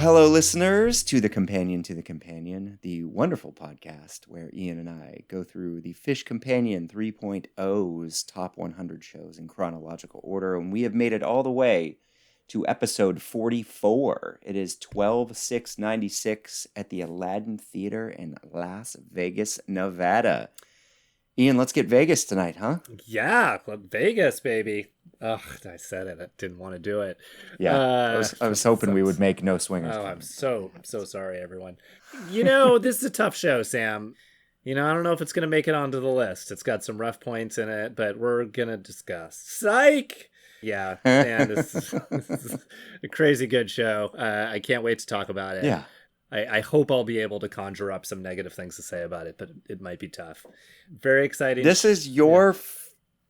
hello, listeners, to the Companion, the wonderful podcast where Ian and I go through the Phish Companion 3.0's top 100 shows in chronological order, and we have made it all the way to episode 44. It is 12/6/96 at the Aladdin Theater in Las Vegas, Nevada. Ian, let's get Vegas tonight, huh? Yeah, Vegas, baby. Ugh, I said it. I didn't want to do it. Yeah, I was hoping we would make No Swingers. Oh, I'm so sorry, everyone. This is a tough show, Sam. I don't know if it's going to make it onto the list. It's got some rough points in it, but we're going to discuss. Psych! Yeah, man, this is a crazy good show. I can't wait to talk about it. Yeah. I hope I'll be able to conjure up some negative things to say about it, but it might be tough. Very exciting. This is your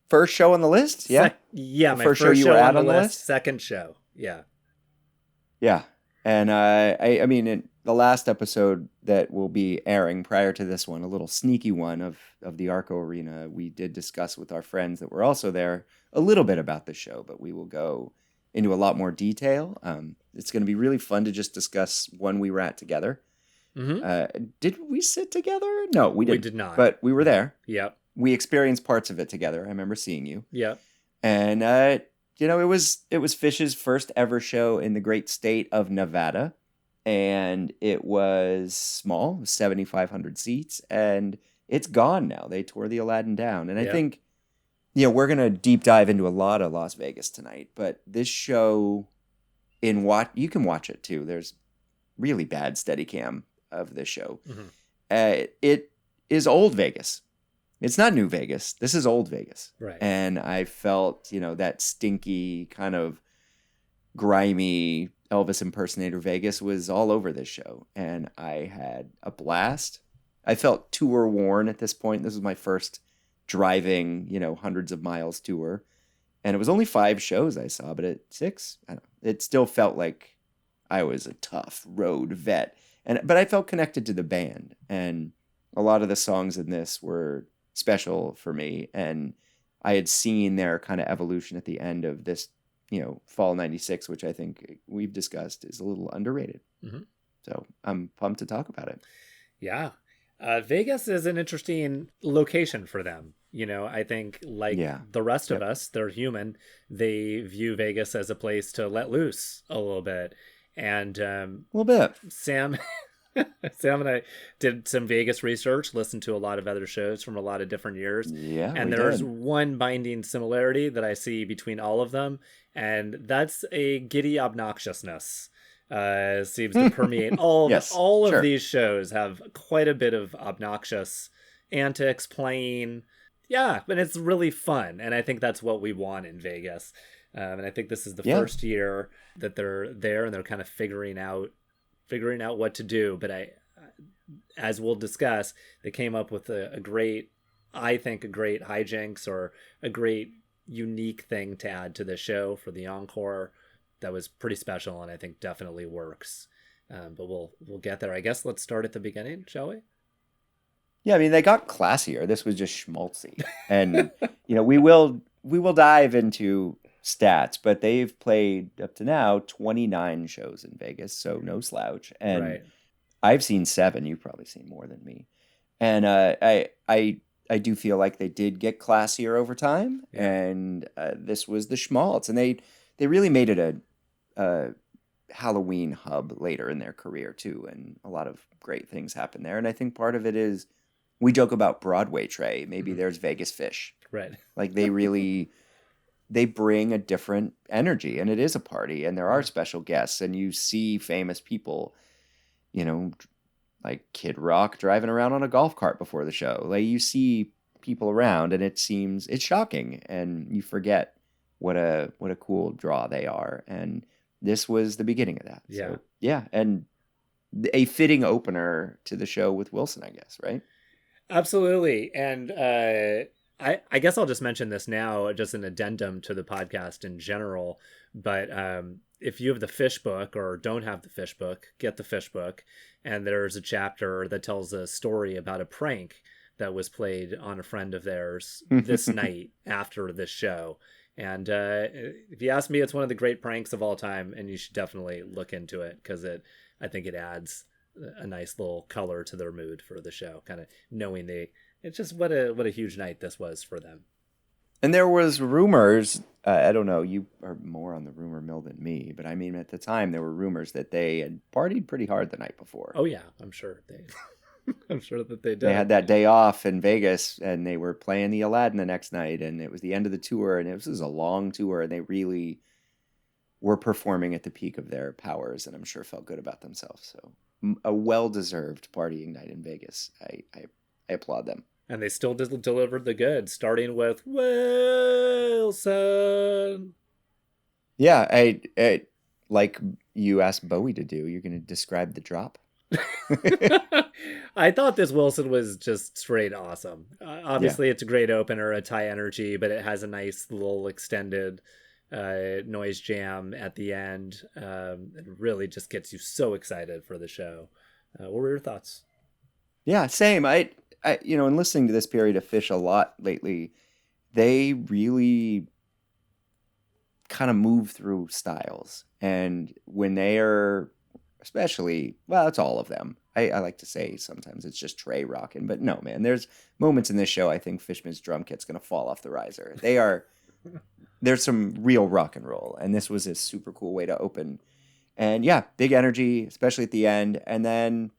first show on the list? Yeah? My first show you were at on the list. Second show. Yeah. Yeah. And I mean, in the last episode that will be airing prior to this one, a little sneaky one of the Arco Arena, we did discuss with our friends that were also there a little bit about the show, but we will go into a lot more detail. It's going to be really fun to just discuss one we were at together. Mm-hmm. Did we sit together? No, we didn't. We did not. But we were there. Yep. We experienced parts of it together. I remember seeing you. Yep. And, it was Phish's first ever show in the great state of Nevada. And it was small, 7,500 seats. And it's gone now. They tore the Aladdin down. And I think, we're going to deep dive into a lot of Las Vegas tonight. But this show, you can watch it too. There's really bad Steadicam of this show. Mm-hmm. It is old Vegas. It's not new Vegas. This is old Vegas. Right. And I felt, that stinky, kind of grimy Elvis impersonator Vegas was all over this show. And I had a blast. I felt tour worn at this point. This was my first driving, hundreds of miles tour. And it was only 5 shows I saw, but at 6, it still felt like I was a tough road vet. But I felt connected to the band. And a lot of the songs in this were special for me. And I had seen their kind of evolution at the end of this, fall 96, which I think we've discussed is a little underrated. Mm-hmm. So I'm pumped to talk about it. Yeah. Vegas is an interesting location for them. I think the rest of us, they're human. They view Vegas as a place to let loose a little bit. And a little bit. Sam and I did some Vegas research, listened to a lot of other shows from a lot of different years. Yeah, and there's one binding similarity that I see between all of them, and that's a giddy obnoxiousness. Seems to permeate all of these shows. Have quite a bit of obnoxious antics playing. Yeah, but it's really fun, and I think that's what we want in Vegas. And I think this is the first year that they're there, and they're kind of figuring out what to do. But as we'll discuss, they came up with a great hijinks or a great unique thing to add to the show for the encore that was pretty special, and I think definitely works. But we'll get there. I guess let's start at the beginning, shall we? Yeah, I mean, they got classier. This was just schmaltzy. And, we will dive into stats, but they've played up to now 29 shows in Vegas, so no slouch. And I've seen 7. You've probably seen more than me. And I do feel like they did get classier over time. Yeah. And this was the schmaltz. And they really made it a Halloween hub later in their career, too. And a lot of great things happened there. And I think part of it is, we joke about Broadway Trey. Maybe there's Vegas Phish. Right. Like they bring a different energy, and it is a party, and there are special guests, and you see famous people, like Kid Rock driving around on a golf cart before the show. Like you see people around, and it's shocking, and you forget what a cool draw they are. And this was the beginning of that. Yeah. So, yeah. And a fitting opener to the show with Wilson, I guess, right? Absolutely. And I guess I'll just mention this now, just an addendum to the podcast in general. But if you have the Phish book or don't have the Phish book, get the Phish book. And there's a chapter that tells a story about a prank that was played on a friend of theirs this night after this show. And if you ask me, it's one of the great pranks of all time, and you should definitely look into it because it I think it adds a nice little color to their mood for the show, kind of knowing it's just what a huge night this was for them. And there was rumors, I don't know, you are more on the rumor mill than me, but I mean, at the time, there were rumors that they had partied pretty hard the night before. Oh, yeah, I'm sure I'm sure that they did. They had that day off in Vegas, and they were playing the Aladdin the next night, and it was the end of the tour, and it was a long tour, and they really were performing at the peak of their powers, and I'm sure felt good about themselves. So a well-deserved partying night in Vegas. I applaud them. And they still delivered the goods, starting with Wilson. Yeah, I like you asked Bowie to do. You're going to describe the drop. I thought this Wilson was just straight awesome. Obviously, It's a great opener, it's high energy, but it has a nice little extended noise jam at the end. It really just gets you so excited for the show. What were your thoughts? Yeah, same. I in listening to this period of Phish a lot lately, they really kind of move through styles. And when they are, especially, well, it's all of them. I like to say sometimes it's just Trey rocking, but no, man, there's moments in this show I think Fishman's drum kit's going to fall off the riser. There's some real rock and roll, and this was a super cool way to open. And yeah, big energy, especially at the end. And then,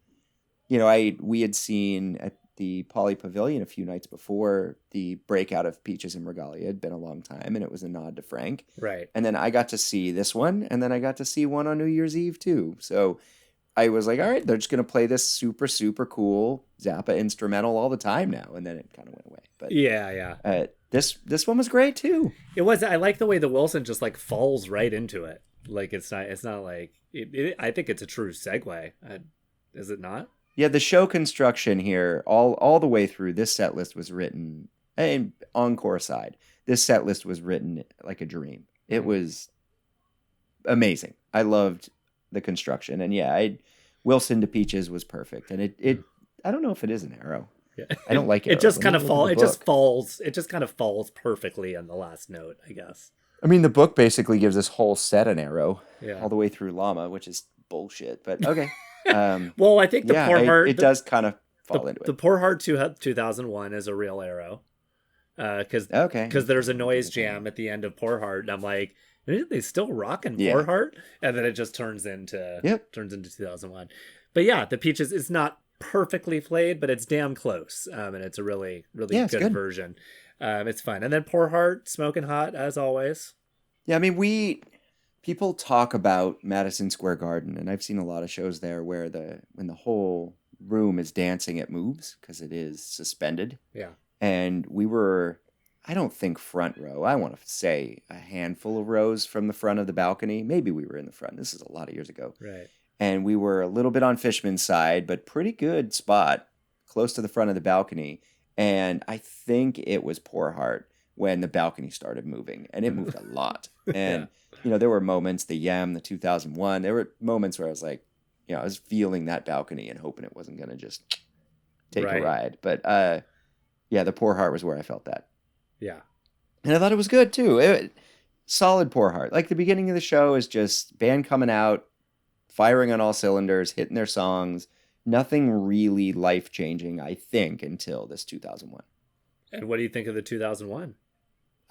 we had seen at the Poly Pavilion a few nights before the breakout of Peaches and Regalia. It had been a long time, and it was a nod to Frank. Right. And then I got to see this one, and then I got to see one on New Year's Eve too. So I was like, all right, they're just going to play this super, super cool Zappa instrumental all the time now. And then it kind of went away. But yeah. This one was great too. It was. I like the way the Wilson just like falls right into it. Like it's not like I think it's a true segue. Is it not? Yeah, the show construction here, all the way through, this set list was written, and encore side, this set list was written like a dream. It was amazing. I loved the construction, and Wilson to Peaches was perfect, and it I don't know if it is an arrow. Yeah. I don't like it. It just kind of falls. It just falls. It just kind of falls perfectly on the last note, I guess. I mean, the book basically gives this whole set an arrow, yeah, all the way through Llama, which is bullshit. But okay. Well, I think the Poor Heart. It does kind of fall into it. The Poor Heart 2001 is a real arrow, because there's a noise jam at the end of Poor Heart, and I'm like, they still rocking Poor Heart, and then it just turns into 2001. But yeah, the Peaches is not perfectly played, but it's damn close, and it's a really good version. It's fun, and then Poor Heart, smoking hot as always. Yeah, I mean people talk about Madison Square Garden, and I've seen a lot of shows there where when the whole room is dancing, it moves because it is suspended. Yeah. And we were, I don't think front row. I want to say a handful of rows from the front of the balcony. Maybe we were in the front. This is a lot of years ago. Right. And we were a little bit on Fishman's side, but pretty good spot close to the front of the balcony. And I think it was Poor Heart when the balcony started moving, and it moved a lot. And there were moments, the Yam, the 2001, there were moments where I was like, I was feeling that balcony and hoping it wasn't going to just take a ride. But the Poor Heart was where I felt that. Yeah. And I thought it was good too. Solid Poor Heart. Like the beginning of the show is just band coming out, firing on all cylinders, hitting their songs. Nothing really life-changing, I think, until this 2001. And what do you think of the 2001?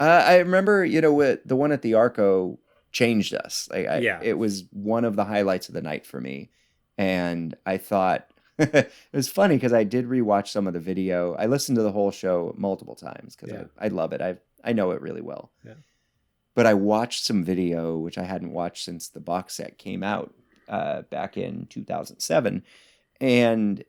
I remember, the one at the Arco changed us. It was one of the highlights of the night for me. And I thought, it was funny because I did rewatch some of the video. I listened to the whole show multiple times because I love it. I know it really well. Yeah. But I watched some video, which I hadn't watched since the box set came out back in 2007. And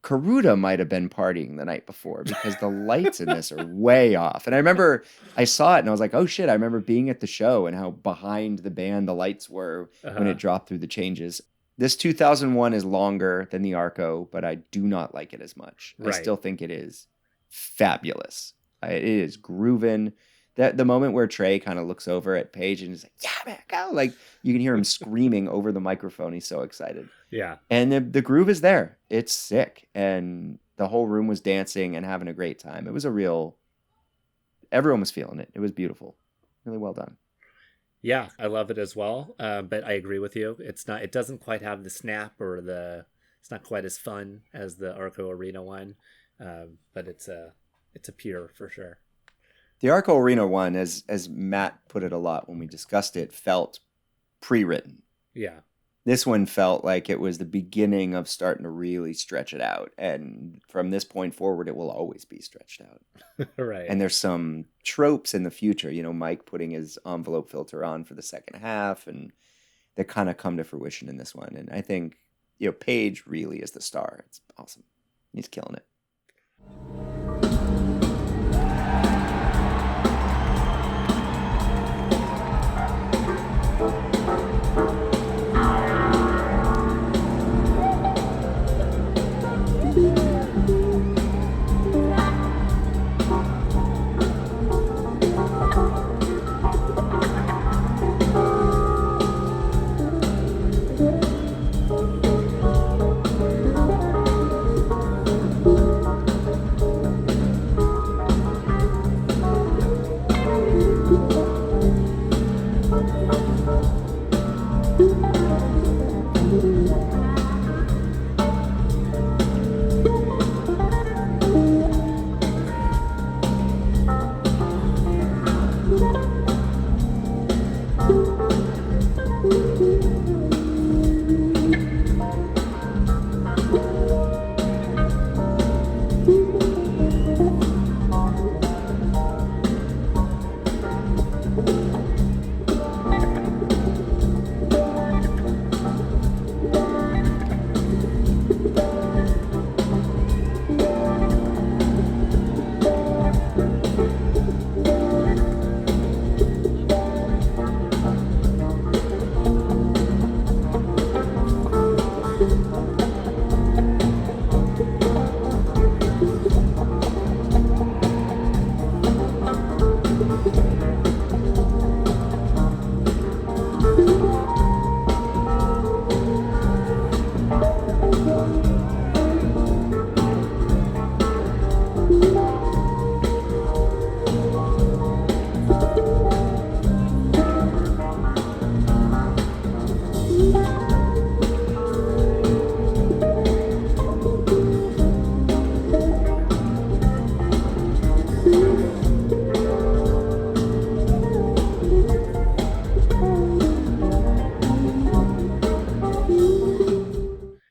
Karuta might have been partying the night before because the lights in this are way off. And I remember I saw it and I was like, oh shit, I remember being at the show and how behind the band the lights were when it dropped through the changes. This 2001 is longer than the Arco, but I do not like it as much. Right. I still think it is fabulous. It is grooving. The moment where Trey kind of looks over at Paige and is like, yeah, man, go. Like you can hear him screaming over the microphone. He's so excited. Yeah. And the groove is there. It's sick. And the whole room was dancing and having a great time. It was everyone was feeling it. It was beautiful. Really well done. Yeah, I love it as well. But I agree with you. It doesn't quite have the snap or it's not quite as fun as the Arco Arena one. But it's a pure for sure. The Arco Arena one, as Matt put it a lot when we discussed it, felt pre-written. Yeah. This one felt like it was the beginning of starting to really stretch it out. And from this point forward, it will always be stretched out. Right. And there's some tropes in the future, Mike putting his envelope filter on for the second half, and that kind of come to fruition in this one. And I think, Page really is the star. It's awesome. He's killing it.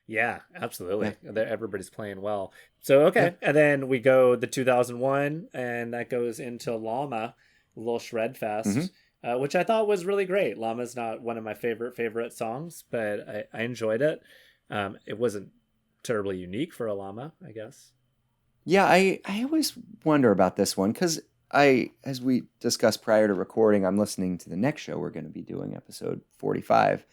Yeah, absolutely. Yeah. Everybody's playing well. So, okay. Yeah. And then we go the 2001, and that goes into Llama, a little shred fest, which I thought was really great. Llama's not one of my favorite songs, but I enjoyed it. It wasn't terribly unique for a Llama, I guess. Yeah, I always wonder about this one because as we discussed prior to recording, I'm listening to the next show we're going to be doing, episode 45.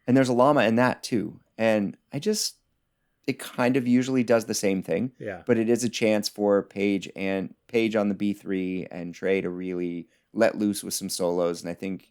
And there's a Llama in that too. And it kind of usually does the same thing. Yeah. But it is a chance for Page on the B3 and Trey to really let loose with some solos. And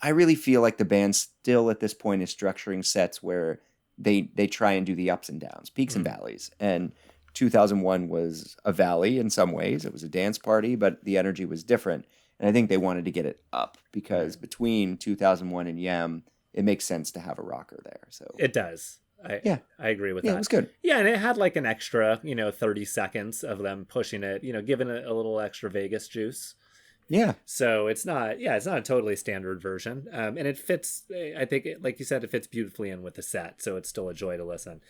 I really feel like the band still at this point is structuring sets where they try and do the ups and downs, peaks and valleys. And 2001 was a valley in some ways. It was a dance party, but the energy was different. And I think they wanted to get it up because between 2001 and Yam, it makes sense to have a rocker there. So it does. I agree with that. Yeah, it was good. Yeah, and it had like an extra, 30 seconds of them pushing it, giving it a little extra Vegas juice. Yeah. So it's not a totally standard version. And it fits, I think, like you said, it fits beautifully in with the set. So it's still a joy to listen.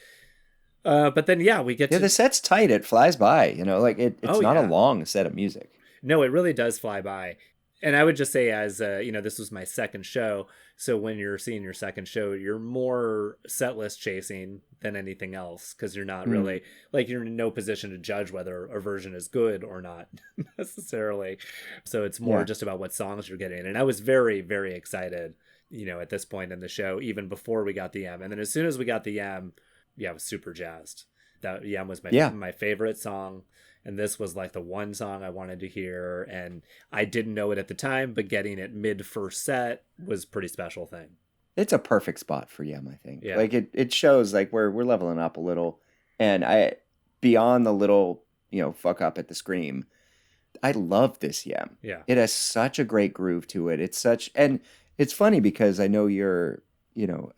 But then, we get to... the set's tight. It flies by, it's not a long set of music. No, it really does fly by. And I would just say as, this was my second show. So when you're seeing your second show, you're more set list chasing than anything else because you're not really, you're in no position to judge whether a version is good or not necessarily. So it's more just about what songs you're getting. And I was very, very excited, at this point in the show, even before we got the M. And then as soon as we got the M, I was super jazzed. That Yam was my favorite song. And this was like the one song I wanted to hear. And I didn't know it at the time, but getting it mid first set was a pretty special thing. It's a perfect spot for Yam, I think. Yeah. Like it shows like we're leveling up a little. And beyond the little, fuck up at the scream, I love this Yam. Yeah. It has such a great groove to it. And It's funny because I know you're,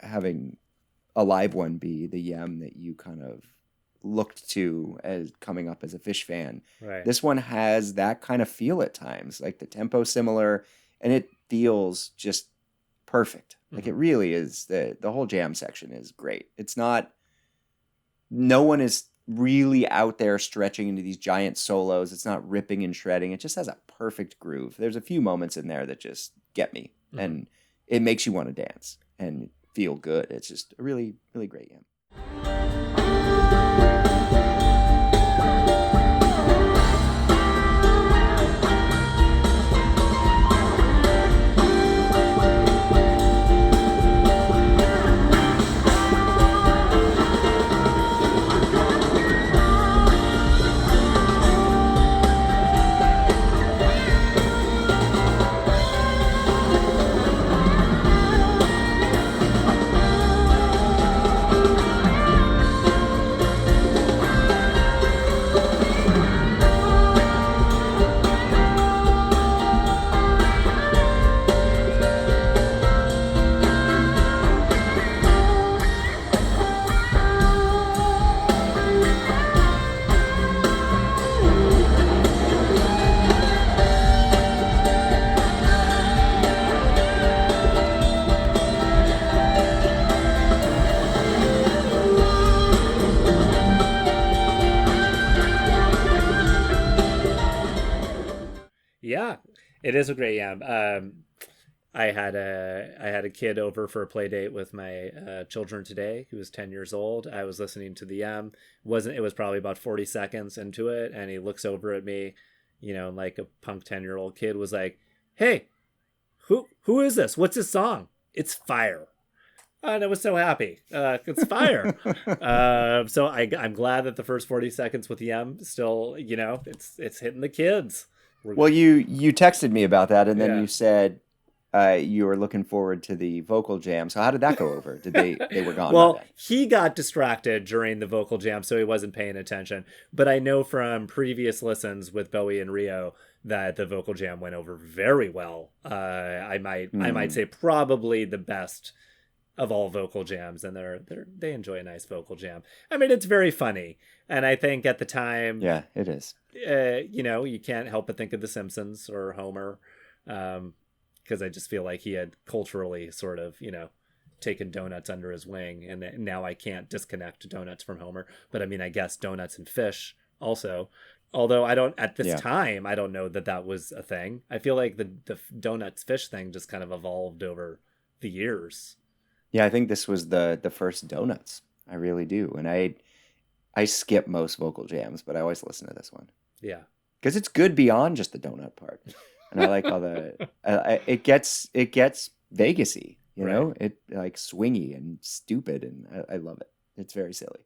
having a live one be the Yem that you kind of looked to as coming up as a Phish fan. Right. This one has that kind of feel at times, like the tempo similar, and it feels just perfect. Like it really is. The whole jam section is great. It's not, no one is really out there stretching into these giant solos. It's not ripping and shredding. It just has a perfect groove. There's a few moments in there that just get me, and it makes you want to dance and feel good. It's just a really, really great Yem. Yeah, it is a great Yam. I had a kid over for a play date with my children today who was 10 years old. I was listening to the Yam. It was probably about 40 seconds into it, and he looks over at me, like a punk 10-year-old kid was like, "Hey, who is this? What's this song?" "It's Fire." And I was so happy. It's Fire. So I'm glad that the first 40 seconds with Yem still, it's hitting the kids. Well, you texted me about that, and then you said you were looking forward to the vocal jam. So how did that go over? Did they were gone? Well, by then? He got distracted during the vocal jam, so he wasn't paying attention. But I know from previous listens with Bowie and Rio that the vocal jam went over very well. I might say probably the best of all vocal jams, and they enjoy a nice vocal jam. I mean, it's very funny, and I think at the time, yeah, it is. You can't help but think of The Simpsons or Homer, because I just feel like he had culturally sort of, taken Donuts under his wing, and now I can't disconnect Donuts from Homer. But I mean, I guess Donuts and Phish also. Although I don't, at this time, I don't know that was a thing. I feel like the Donuts Phish thing just kind of evolved over the years. Yeah, I think this was the first Donuts. I really do. And I skip most vocal jams, but I always listen to this one. Yeah. Because it's good beyond just the donut part. And I like all it gets Vegas-y, right. It like swingy and stupid, and I love it. It's very silly.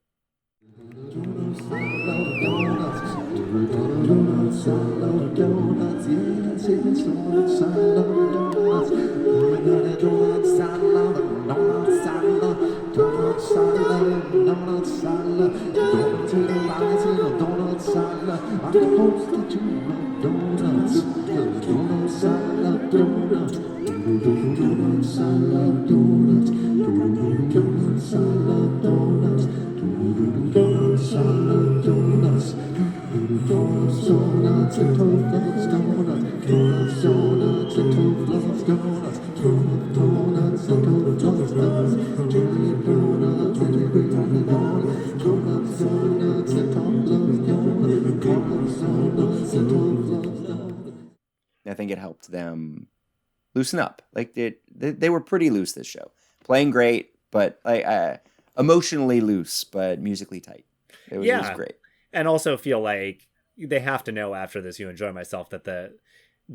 I think it helped them loosen up. Like they were pretty loose this show, playing great, but emotionally loose, but musically tight. It was great. And also feel like they have to know after this, You Enjoy Myself, that the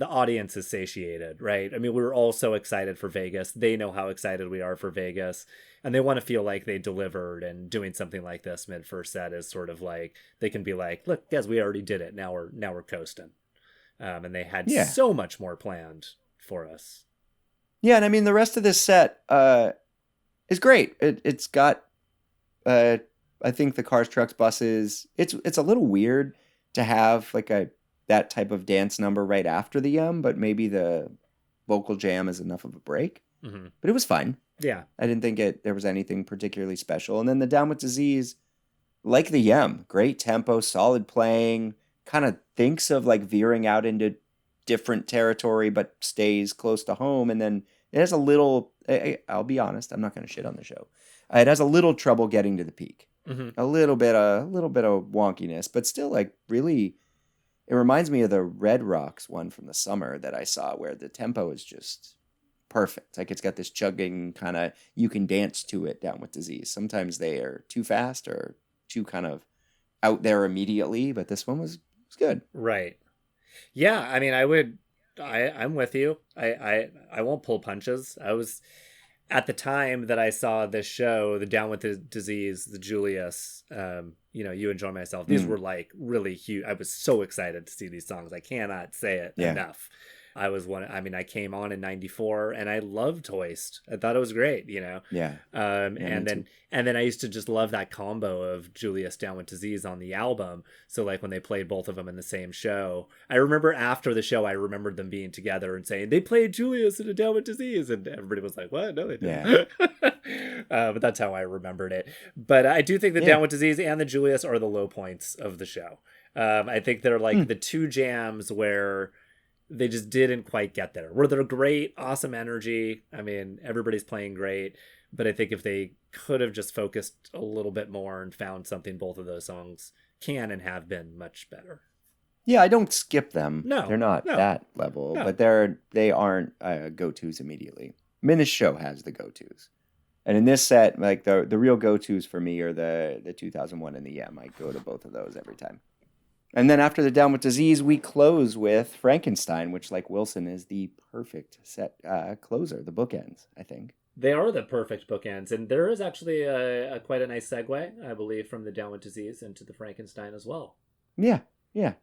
audience is satiated, right? I mean, we were all so excited for Vegas. They know how excited we are for Vegas, and they want to feel like they delivered, and doing something like this mid first set is sort of like, they can be like, look, guys, we already did it. Now we're coasting. And they had so much more planned for us. Yeah. And I mean, the rest of this set is great. It's got, I think the Cars, Trucks, Buses, it's a little weird to have like that type of dance number right after the Yum, but maybe the vocal jam is enough of a break. Mm-hmm. But it was fine. Yeah. I didn't think there was anything particularly special. And then the Down with Disease, like the Yem, great tempo, solid playing, kind of thinks of like veering out into different territory, but stays close to home. And then it has a little, I'll be honest, I'm not going to shit on the show. It has a little trouble getting to the peak. Mm-hmm. A little bit of wonkiness, but still like really, it reminds me of the Red Rocks one from the summer that I saw where the tempo is just perfect. Like it's got this chugging kind of, you can dance to it Down with Disease. Sometimes they are too fast or too kind of out there immediately, but this one was good. Right. Yeah, I mean, I'm with you. I won't pull punches. I was at the time that I saw this show, the Down with the Disease, the Julius, You Enjoy Myself. These were like really huge. I was so excited to see these songs. I cannot say it enough. I came on in '94 and I loved Hoist. I thought it was great, Yeah. And then I used to just love that combo of Julius Down with Disease on the album. So like when they played both of them in the same show, I remember after the show, I remembered them being together and saying they played Julius in a Down with Disease, and everybody was like, "What? No, they didn't." Yeah. But that's how I remembered it. But I do think the Down with Disease and the Julius are the low points of the show. I think they're like the two jams where they just didn't quite get there. Where they're great, awesome energy. I mean, everybody's playing great. But I think if they could have just focused a little bit more and found something, both of those songs can and have been much better. Yeah, I don't skip them. No, they're not that level, but they aren't go-tos immediately. I mean, this show has the go-tos. And in this set, like the real go-tos for me are the 2001 and the Yem. I go to both of those every time. And then after the Down with Disease, we close with Frankenstein, which, like Wilson, is the perfect set closer, the bookends, I think. They are the perfect bookends. And there is actually quite a nice segue, I believe, from the Down with Disease into the Frankenstein as well. Yeah,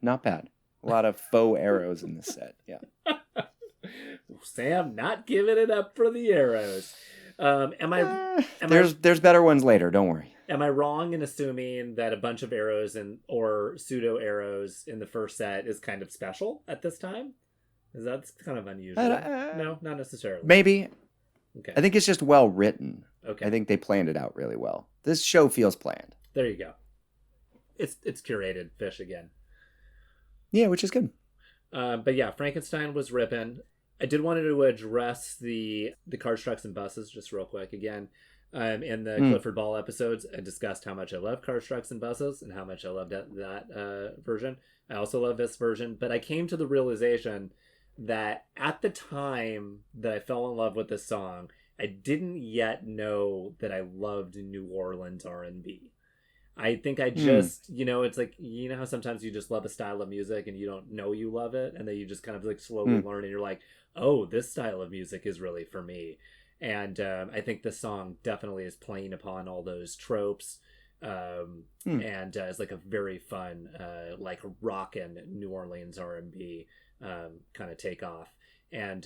not bad. A lot of faux arrows in this set, yeah. Sam not giving it up for the arrows. There's better ones later, don't worry. Am I wrong in assuming that a bunch of arrows or pseudo arrows in the first set is kind of special at this time? Is that kind of unusual? No, not necessarily. Maybe. Okay. I think it's just well written. Okay. I think they planned it out really well. This show feels planned. There you go. It's curated Phish again. Yeah, which is good. But yeah, Frankenstein was ripping. I did want to address the Cars, Trucks, and Buses just real quick again. In the Clifford Ball episodes, I discussed how much I love Cars, Trucks, and Buses and how much I loved that version. I also love this version, but I came to the realization that at the time that I fell in love with this song, I didn't yet know that I loved New Orleans R&B. I think I just, it's like, how sometimes you just love a style of music and you don't know you love it, and then you just kind of like slowly learn and you're like, oh, this style of music is really for me. And I think this song definitely is playing upon all those tropes, and is like a very fun, like rockin' New Orleans R&B kind of take off. And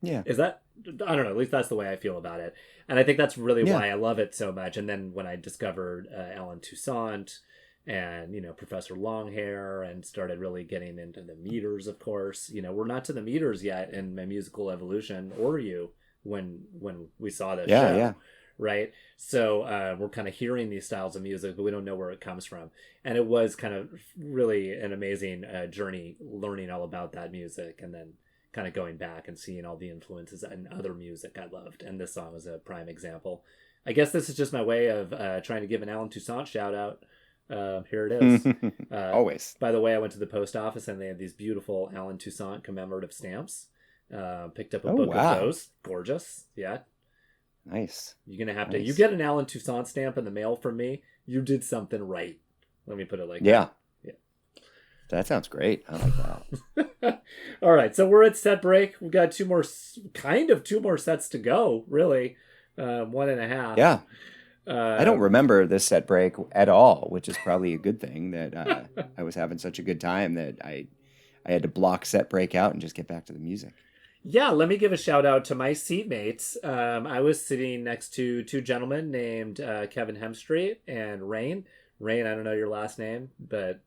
is that, I don't know, at least that's the way I feel about it. And I think that's really why I love it so much. And then when I discovered Alan Toussaint and, Professor Longhair, and started really getting into the meters, of course, we're not to the meters yet in my musical evolution, or you, when we saw this show. Right. So we're kind of hearing these styles of music, but we don't know where it comes from. And it was kind of really an amazing journey learning all about that music, and then kind of going back and seeing all the influences and other music I loved. And this song is a prime example. I guess this is just my way of trying to give an Alan Toussaint shout out. Here it is. Always. By the way, I went to the post office and they had these beautiful Alan Toussaint commemorative stamps. Picked up a book of those. Gorgeous. Yeah. Nice. You're going to have to, you get an Alan Toussaint stamp in the mail from me, you did something right. Let me put it like that. Yeah. That sounds great. I like that. All right. So we're at set break. We've got two more sets to go, really. 1.5. Yeah. I don't remember this set break at all, which is probably a good thing that I was having such a good time that I had to block set break out and just get back to the music. Yeah, let me give a shout out to my seatmates. I was sitting next to two gentlemen named Kevin Hemstreet and Rain. Rain, I don't know your last name, but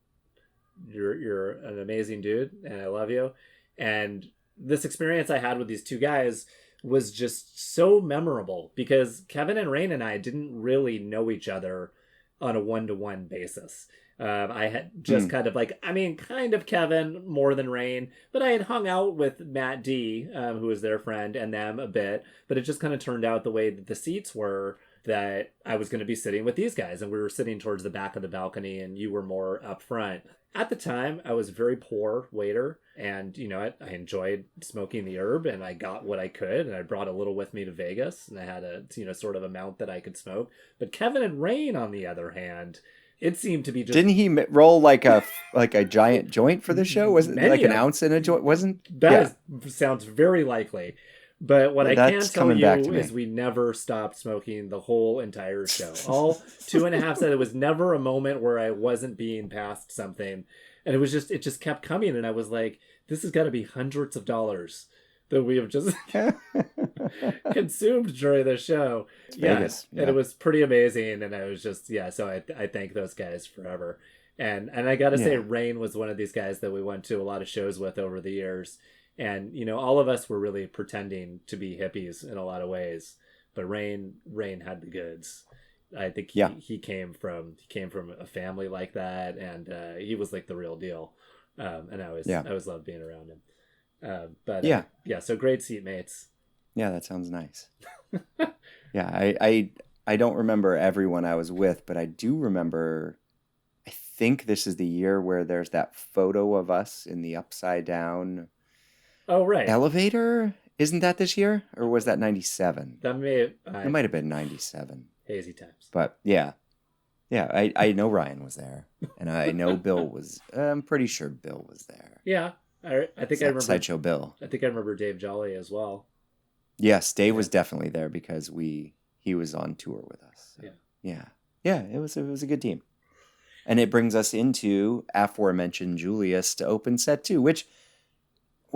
you're an amazing dude, and I love you. And this experience I had with these two guys was just so memorable because Kevin and Rain and I didn't really know each other on a one-to-one basis. I had just kind of like, I mean, kind of Kevin more than Rain, but I had hung out with Matt D, who was their friend, and them a bit. But it just kind of turned out the way that the seats were that I was going to be sitting with these guys, and we were sitting towards the back of the balcony, and you were more up front. At the time, I was a very poor waiter, and I enjoyed smoking the herb, and I got what I could, and I brought a little with me to Vegas, and I had a sort of amount that I could smoke. But Kevin and Rain, on the other hand, it seemed to be just... Didn't he roll like a giant joint for the show? Was it like an ounce in a joint? Sounds very likely. But what I can tell you is we never stopped smoking the whole entire show. All 2.5 said it was never a moment where I wasn't being passed something. And it just kept coming. And I was like, this has got to be hundreds of dollars that we have just consumed during the show. Vegas, yeah. And it was pretty amazing. And I was just, so I thank those guys forever. And I got to say, Rain was one of these guys that we went to a lot of shows with over the years. And, all of us were really pretending to be hippies in a lot of ways, but Rain had the goods. I think he came from a family like that, and he was like the real deal. And I always loved being around him. So great seatmates. Yeah, that sounds nice. I don't remember everyone I was with, but I do remember, I think this is the year where there's that photo of us in the upside down elevator. Isn't that this year, or was that 97? It might have been 97. Hazy times. But I know Ryan was there, and I know Bill was. I'm pretty sure Bill was there. Yeah, I think I remember Sideshow Bill. I think I remember Dave Jolly as well. Yes, Dave was definitely there because he was on tour with us. So. Yeah. It was a good team, and it brings us into aforementioned Julius to open set 2, which.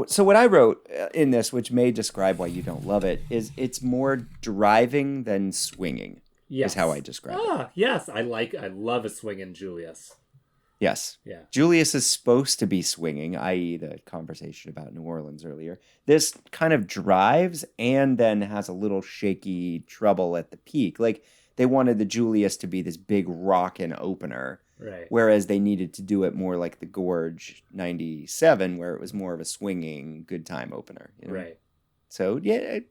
So what I wrote in this, which may describe why you don't love it, is it's more driving than swinging. Yes. Is how I describe it. Yes. I love a swinging Julius. Yes. Yeah. Julius is supposed to be swinging, i.e. the conversation about New Orleans earlier. This kind of drives and then has a little shaky treble at the peak. Like they wanted the Julius to be this big rockin' opener. Right. Whereas they needed to do it more like the Gorge 97, where it was more of a swinging good time opener. Right. So,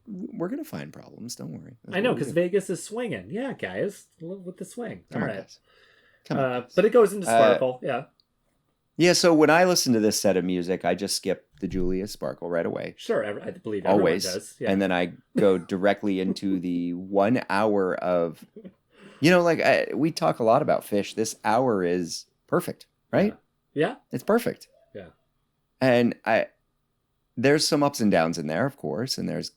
we're going to find problems. Don't worry. I know, because Vegas is swinging. Yeah, guys. With the swing. Come on, right. Guys. Come on. But it goes into Sparkle. Yeah, so when I listen to this set of music, I just skip the Julius Sparkle right away. Sure, I believe everyone always does. Yeah. And then I go directly into the 1 hour of... we talk a lot about Phish. This hour is perfect, right? Yeah. It's perfect. Yeah. And there's some ups and downs in there, of course, and there's,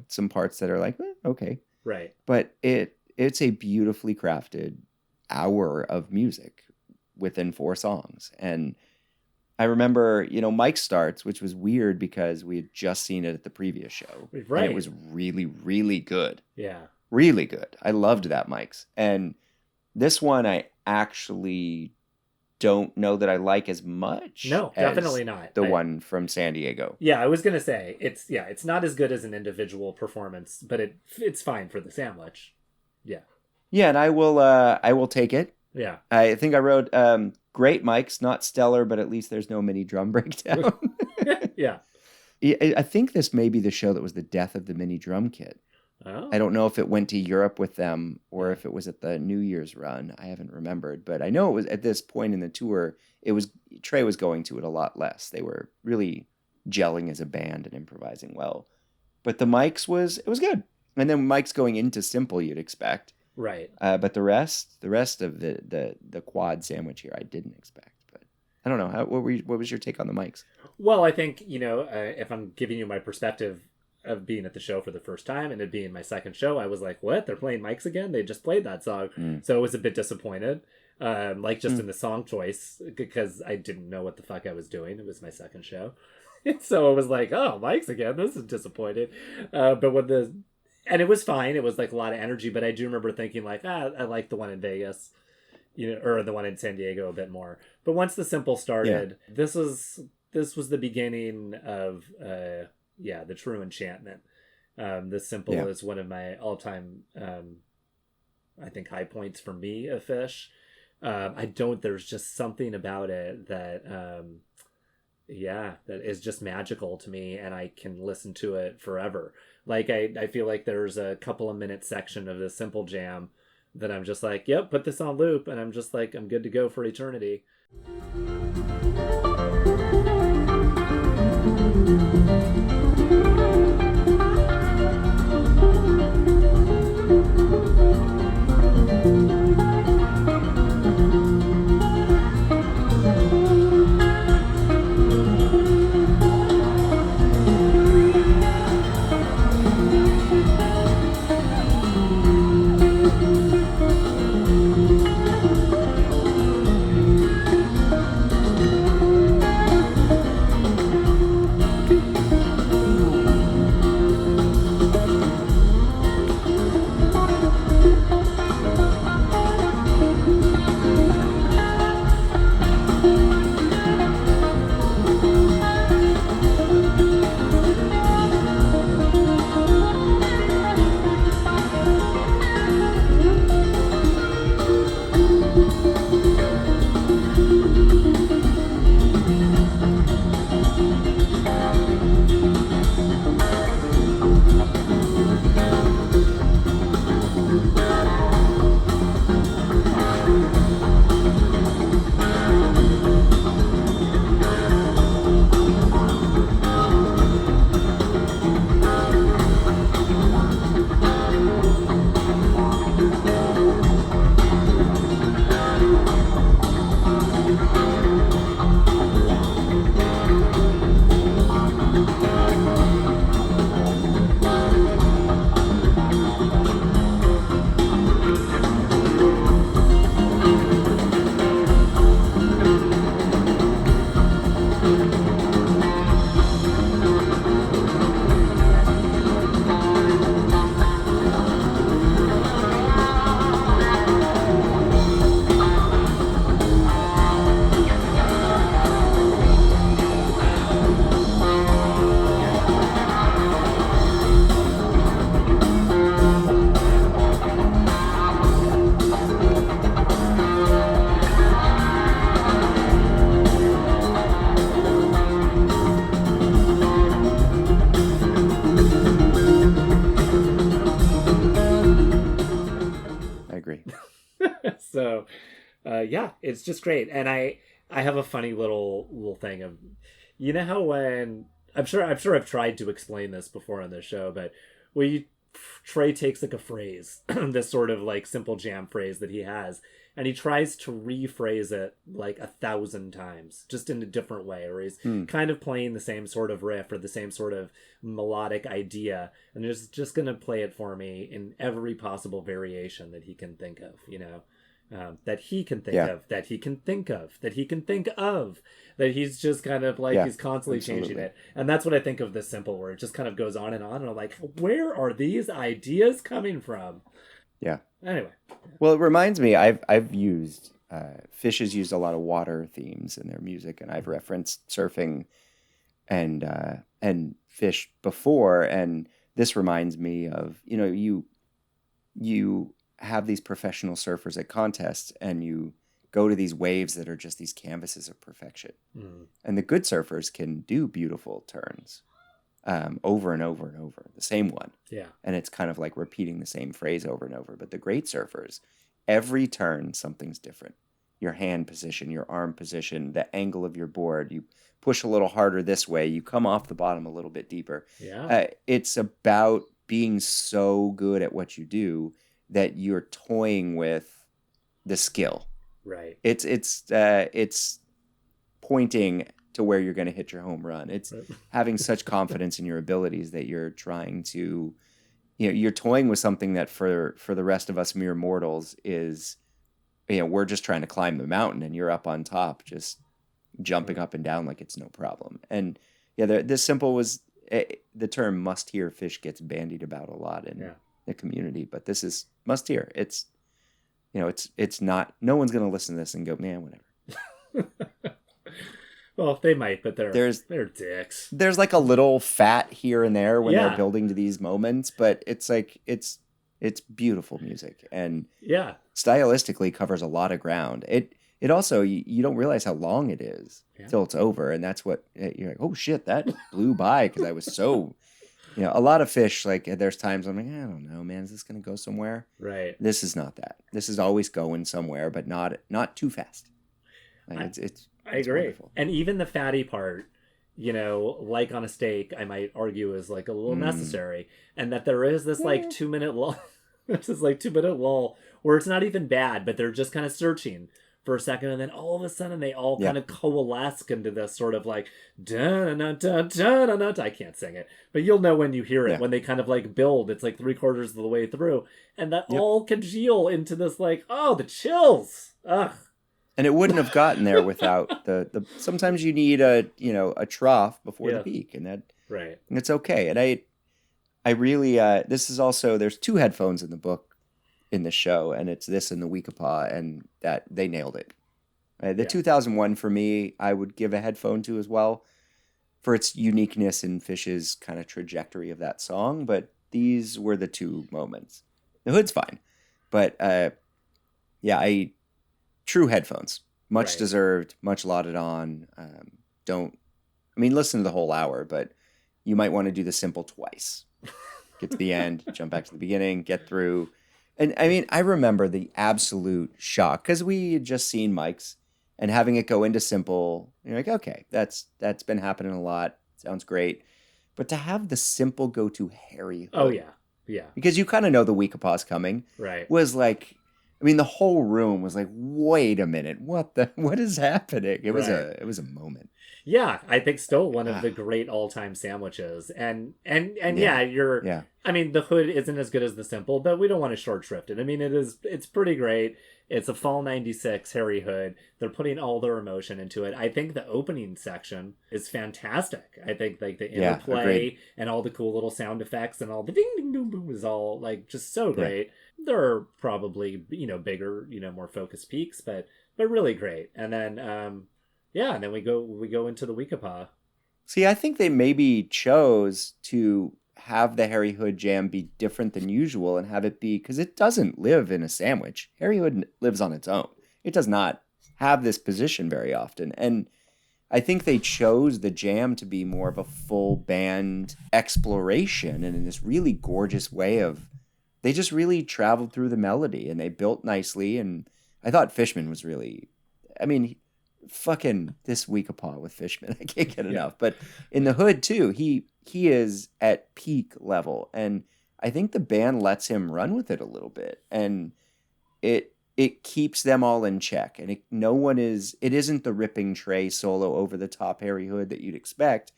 some parts that are like, okay. Right. But it's a beautifully crafted hour of music within 4 songs. And I remember, Mike Starts, which was weird because we had just seen it at the previous show. Right. And it was really, really good. Yeah. Really good. I loved that Mike's. And this one I actually don't know that I like as much. No, definitely not. The one from San Diego. Yeah, I was going to say, it's not as good as an individual performance, but it's fine for the sandwich. Yeah. Yeah, and I will take it. Yeah. I think I wrote great Mike's, not stellar, but at least there's no mini drum breakdown. Yeah. I think this may be the show that was the death of the mini drum kit. Oh. I don't know if it went to Europe with them or if it was at the New Year's run. I haven't remembered, but I know it was at this point in the tour. Trey was going to it a lot less. They were really gelling as a band and improvising well. But the Mike's it was good, and then Mike's going into simple you'd expect, right? But the rest of the quad sandwich here I didn't expect. But I don't know. What was your take on the Mike's? Well, I think if I'm giving you my perspective of being at the show for the first time and it being my second show, I was like, what? They're playing Mike's again? They just played that song. So I was a bit disappointed. In the song choice, because I didn't know what the fuck I was doing. It was my second show. So I was like, oh, Mike's again. This is disappointed. And it was fine. It was like a lot of energy, but I do remember thinking like, I like the one in Vegas, or the one in San Diego a bit more. But once the simple started, this was the beginning of, the true enchantment. This Simple is one of my all-time, I think, high points for me of Phish. There's just something about it that, that is just magical to me, and I can listen to it forever. Like, I feel like there's a couple of minute section of this Simple Jam that I'm just like, yep, put this on loop, and I'm just like, I'm good to go for eternity. So, it's just great. And I have a funny little thing of, you know how when I'm sure I've tried to explain this before on this show, but when Trey takes like a phrase, this sort of like Simple Jam phrase that he has, and he tries to rephrase it like 1,000 times, just in a different way, or he's kind of playing the same sort of riff or the same sort of melodic idea, and just gonna play it for me in every possible variation that he can think of, that he can think of, that he can think of, that he can think of, that he's just kind of like, he's constantly changing it. And that's what I think of this Simple, where it just kind of goes on, and I'm like, where are these ideas coming from? Yeah. Anyway. Well, it reminds me, I've used, Phish has used a lot of water themes in their music, and I've referenced surfing and Phish before, and this reminds me of, you have these professional surfers at contests, and you go to these waves that are just these canvases of perfection. And the good surfers can do beautiful turns over and over and over, the same one. Yeah. And it's kind of like repeating the same phrase over and over. But the great surfers, every turn, something's different. Your hand position, your arm position, the angle of your board. You push a little harder this way. You come off the bottom a little bit deeper. Yeah. It's about being so good at what you do that you're toying with the skill. Right. It's pointing to where you're going to hit your home run. It's having such confidence in your abilities that you're trying to, you're toying with something that for the rest of us mere mortals is, we're just trying to climb the mountain, and you're up on top, just jumping up and down like it's no problem. And this Simple was, the term must hear Phish gets bandied about a lot in the community, but this is must hear. It's, it's not, no one's going to listen to this and go, man, whatever. Well, they might, but There's they're dicks. there's like a little fat here and there when they're Yeah. building to these moments, but it's like it's beautiful music and Yeah. stylistically covers a lot of ground. It also you don't realize how long it is till it's over, and that's what you're like. Oh shit, that blew by because I was so. A lot of Phish, like there's times I'm like, I don't know, man, is this gonna go somewhere? Right. This is not that. This is always going somewhere, but not too fast. Like I agree. Wonderful. And even the fatty part, like on a steak, I might argue is like a little necessary, and that there is this like 2 minute lull. There's this like 2 minute lull where it's not even bad, but they're just kind of searching for a second, and then all of a sudden they all kind of coalesce into this sort of like I can't sing it, but you'll know when you hear it when they kind of like build. It's like 3/4 of the way through, and that all congeal into this like, oh, the chills. Ugh. And it wouldn't have gotten there without the sometimes you need a trough before the peak, and that right. And it's okay. And I really this is also, there's 2 headphones in the book in the show, and it's this and the Weekapaw, and that they nailed it. The 2001 for me, I would give a headphone to as well for its uniqueness and Phish's kind of trajectory of that song, but these were the 2 moments. The Hood's fine, but true headphones, much deserved, much lauded on. Listen to the whole hour, but you might want to do the simple twice. Get to the end, jump back to the beginning, get through. And I remember the absolute shock because we had just seen Mike's and having it go into simple. You're like, okay, that's been happening a lot. Sounds great. But to have the simple go to Harry Hood. Oh, yeah. Yeah. Because you kind of know the Weekapaw's coming. Right. Was like, the whole room was like, wait a minute, what is happening? It was a moment. Yeah, I think still one of the great all-time sandwiches. And the Hood isn't as good as the simple, but we don't want to short shrift it. It's pretty great. It's a fall 96 Harry Hood. They're putting all their emotion into it. I think the opening section is fantastic. I think like the interplay and all the cool little sound effects and all the ding ding boom boom is all like just so great. There are probably, bigger, more focused peaks, but really great. And then and then we go into the Weekapaw. See, I think they maybe chose to have the Harry Hood jam be different than usual and have it be, because it doesn't live in a sandwich. Harry Hood lives on its own. It does not have this position very often. And I think they chose the jam to be more of a full band exploration, and in this really gorgeous way of, they just really traveled through the melody and they built nicely. And I thought Fishman was really, fucking this Weekapaw with Fishman, I can't get enough. But in the Hood too, he is at peak level, and I think the band lets him run with it a little bit, and it keeps them all in check. And it isn't the ripping Trey solo over the top Harry Hood that you'd expect,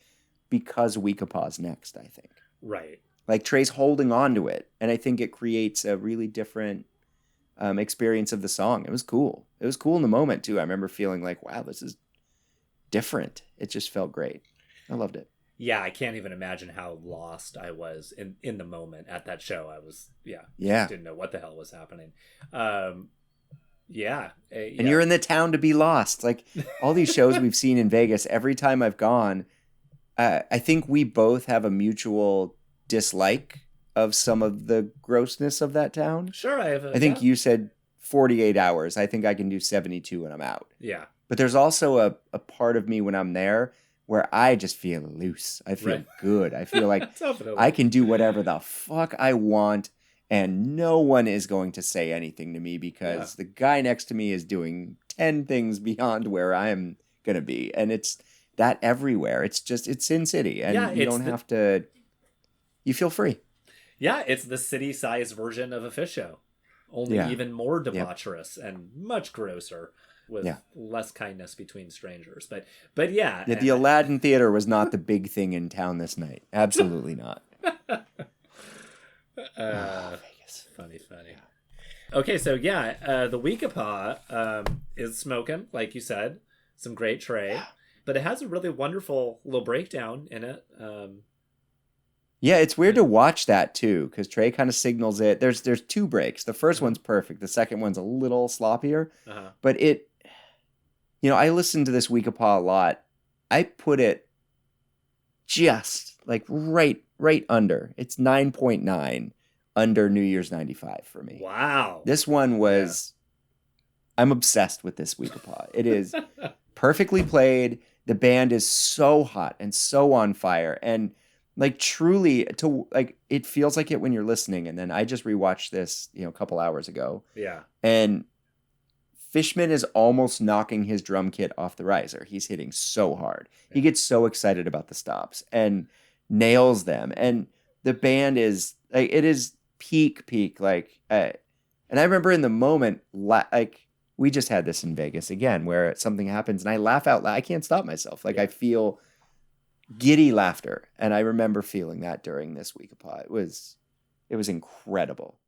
because Weekapaw's next, I think. Right. Like Trey's holding on to it, and I think it creates a really different experience of the song. It was cool. It was cool in the moment too. I remember feeling like, wow, this is different. It just felt great. I loved it. Yeah, I can't even imagine how lost I was in the moment at that show. I was, didn't know what the hell was happening. And you're in the town to be lost. Like all these shows we've seen in Vegas, every time I've gone, I think we both have a mutual dislike of some of the grossness of that town. Sure, I think you said 48 hours. I think I can do 72 and I'm out. Yeah. But there's also a part of me when I'm there where I just feel loose. I feel good. I feel like I can do whatever the fuck I want, and no one is going to say anything to me because the guy next to me is doing 10 things beyond where I'm going to be. And it's that everywhere. It's Sin City, and you don't have to, you feel free. Yeah, it's the city-sized version of a Phish show. Only even more debaucherous and much grosser, with less kindness between strangers. But yeah. The Aladdin Theater was not the big thing in town this night. Absolutely not. Vegas. Funny. Okay, so the Weekapaw is smoking, like you said. Some great Trey. But it has a really wonderful little breakdown in it. Yeah, it's weird to watch that too, because Trey kind of signals it. There's 2 breaks. The first one's perfect. The second one's a little sloppier. But I listened to this Weekapaw a lot I put it just like right under. It's 9.9 under New Year's 95 for me. Wow. This one was, I'm obsessed with this Weekapaw. It is perfectly played. The band is so hot and so on fire. And like truly it feels like it when you're listening. And then I just rewatched this, a couple hours ago. Yeah. And Fishman is almost knocking his drum kit off the riser. He's hitting so hard. He gets so excited about the stops and nails them. And the band is like, it is peak. And I remember in the moment, we just had this in Vegas again, where something happens and I laugh out loud. I can't stop myself. I feel giddy laughter. And I remember feeling that during this Weekapaw. It was incredible.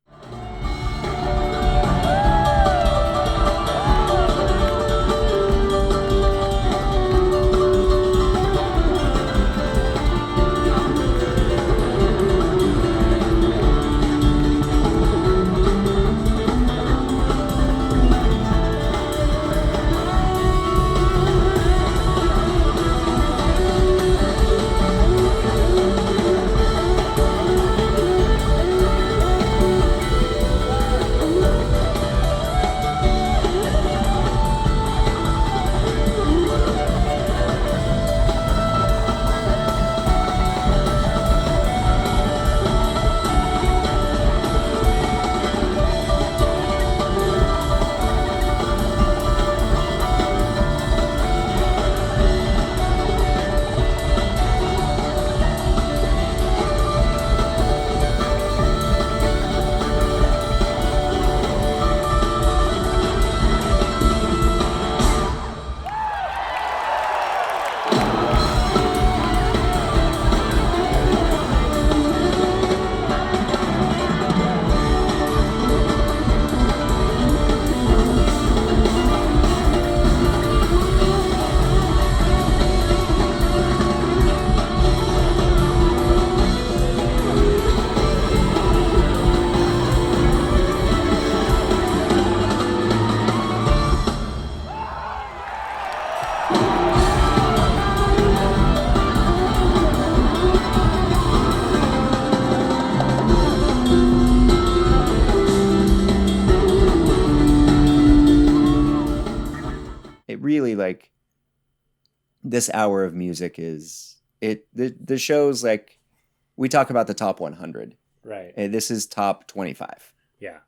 Really this hour of music is the show's like, we talk about the top 100, right? And this is top 25. Yeah,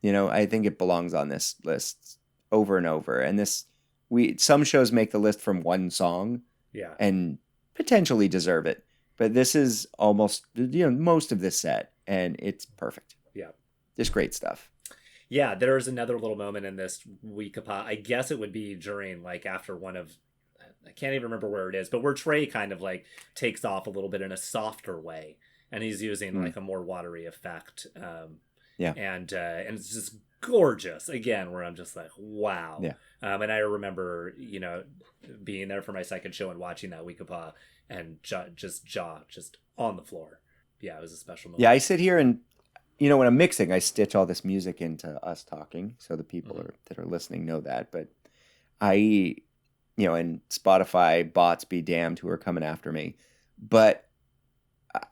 I think it belongs on this list over and over. And some shows make the list from one song, and potentially deserve it, but this is almost most of this set, and it's perfect. Yeah, just great stuff. Yeah, there's another little moment in this Weekapaw. I guess it would be during after one of, I can't even remember where it is, but where Trey kind of takes off a little bit in a softer way, and he's using a more watery effect. And it's just gorgeous again, where I'm just like, wow. Yeah. And I remember being there for my second show and watching that Weekapaw and jaw just on the floor. Yeah, it was a special moment. Yeah, I sit here and when I'm mixing, I stitch all this music into us talking, so the people that are listening know that. But I, and Spotify bots be damned who are coming after me. But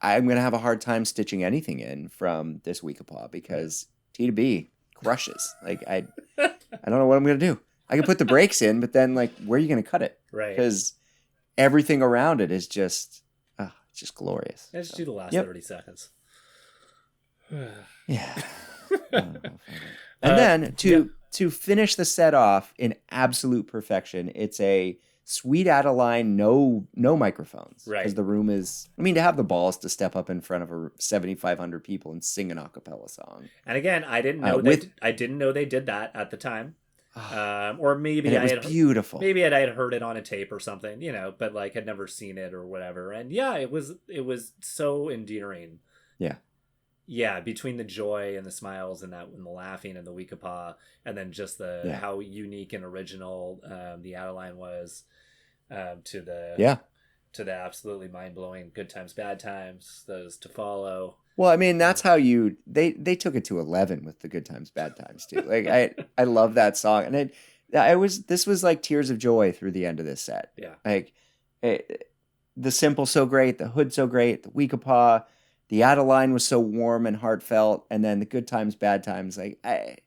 I'm going to have a hard time stitching anything in from this Weekapaw because T2B crushes. I don't know what I'm going to do. I can put the breaks in, but then where are you going to cut it? Right. Because everything around it is just, it's just glorious. Let's do the last 30 seconds. Yeah. And then to finish the set off in absolute perfection, it's a Sweet Adeline, no microphones. Right. Because the room is, to have the balls to step up in front of 7,500 people and sing an a cappella song. And again, I didn't know I didn't know they did that at the time. Or maybe it was beautiful. Maybe I had heard it on a tape or something, but had never seen it or whatever. And yeah, it was so endearing. Yeah. Yeah, between the joy and the smiles and the laughing and the Weekapaw, and then just how unique and original the Adeline was, to the absolutely mind blowing Good Times Bad Times, those to follow. Well, that's how they took it to 11 with the Good Times Bad Times too. I love that song, and this was like tears of joy through the end of this set. Yeah, The Simple so great, the Hood so great, the Weekapaw, the Adeline was so warm and heartfelt, and then the Good Times, Bad Times. Like I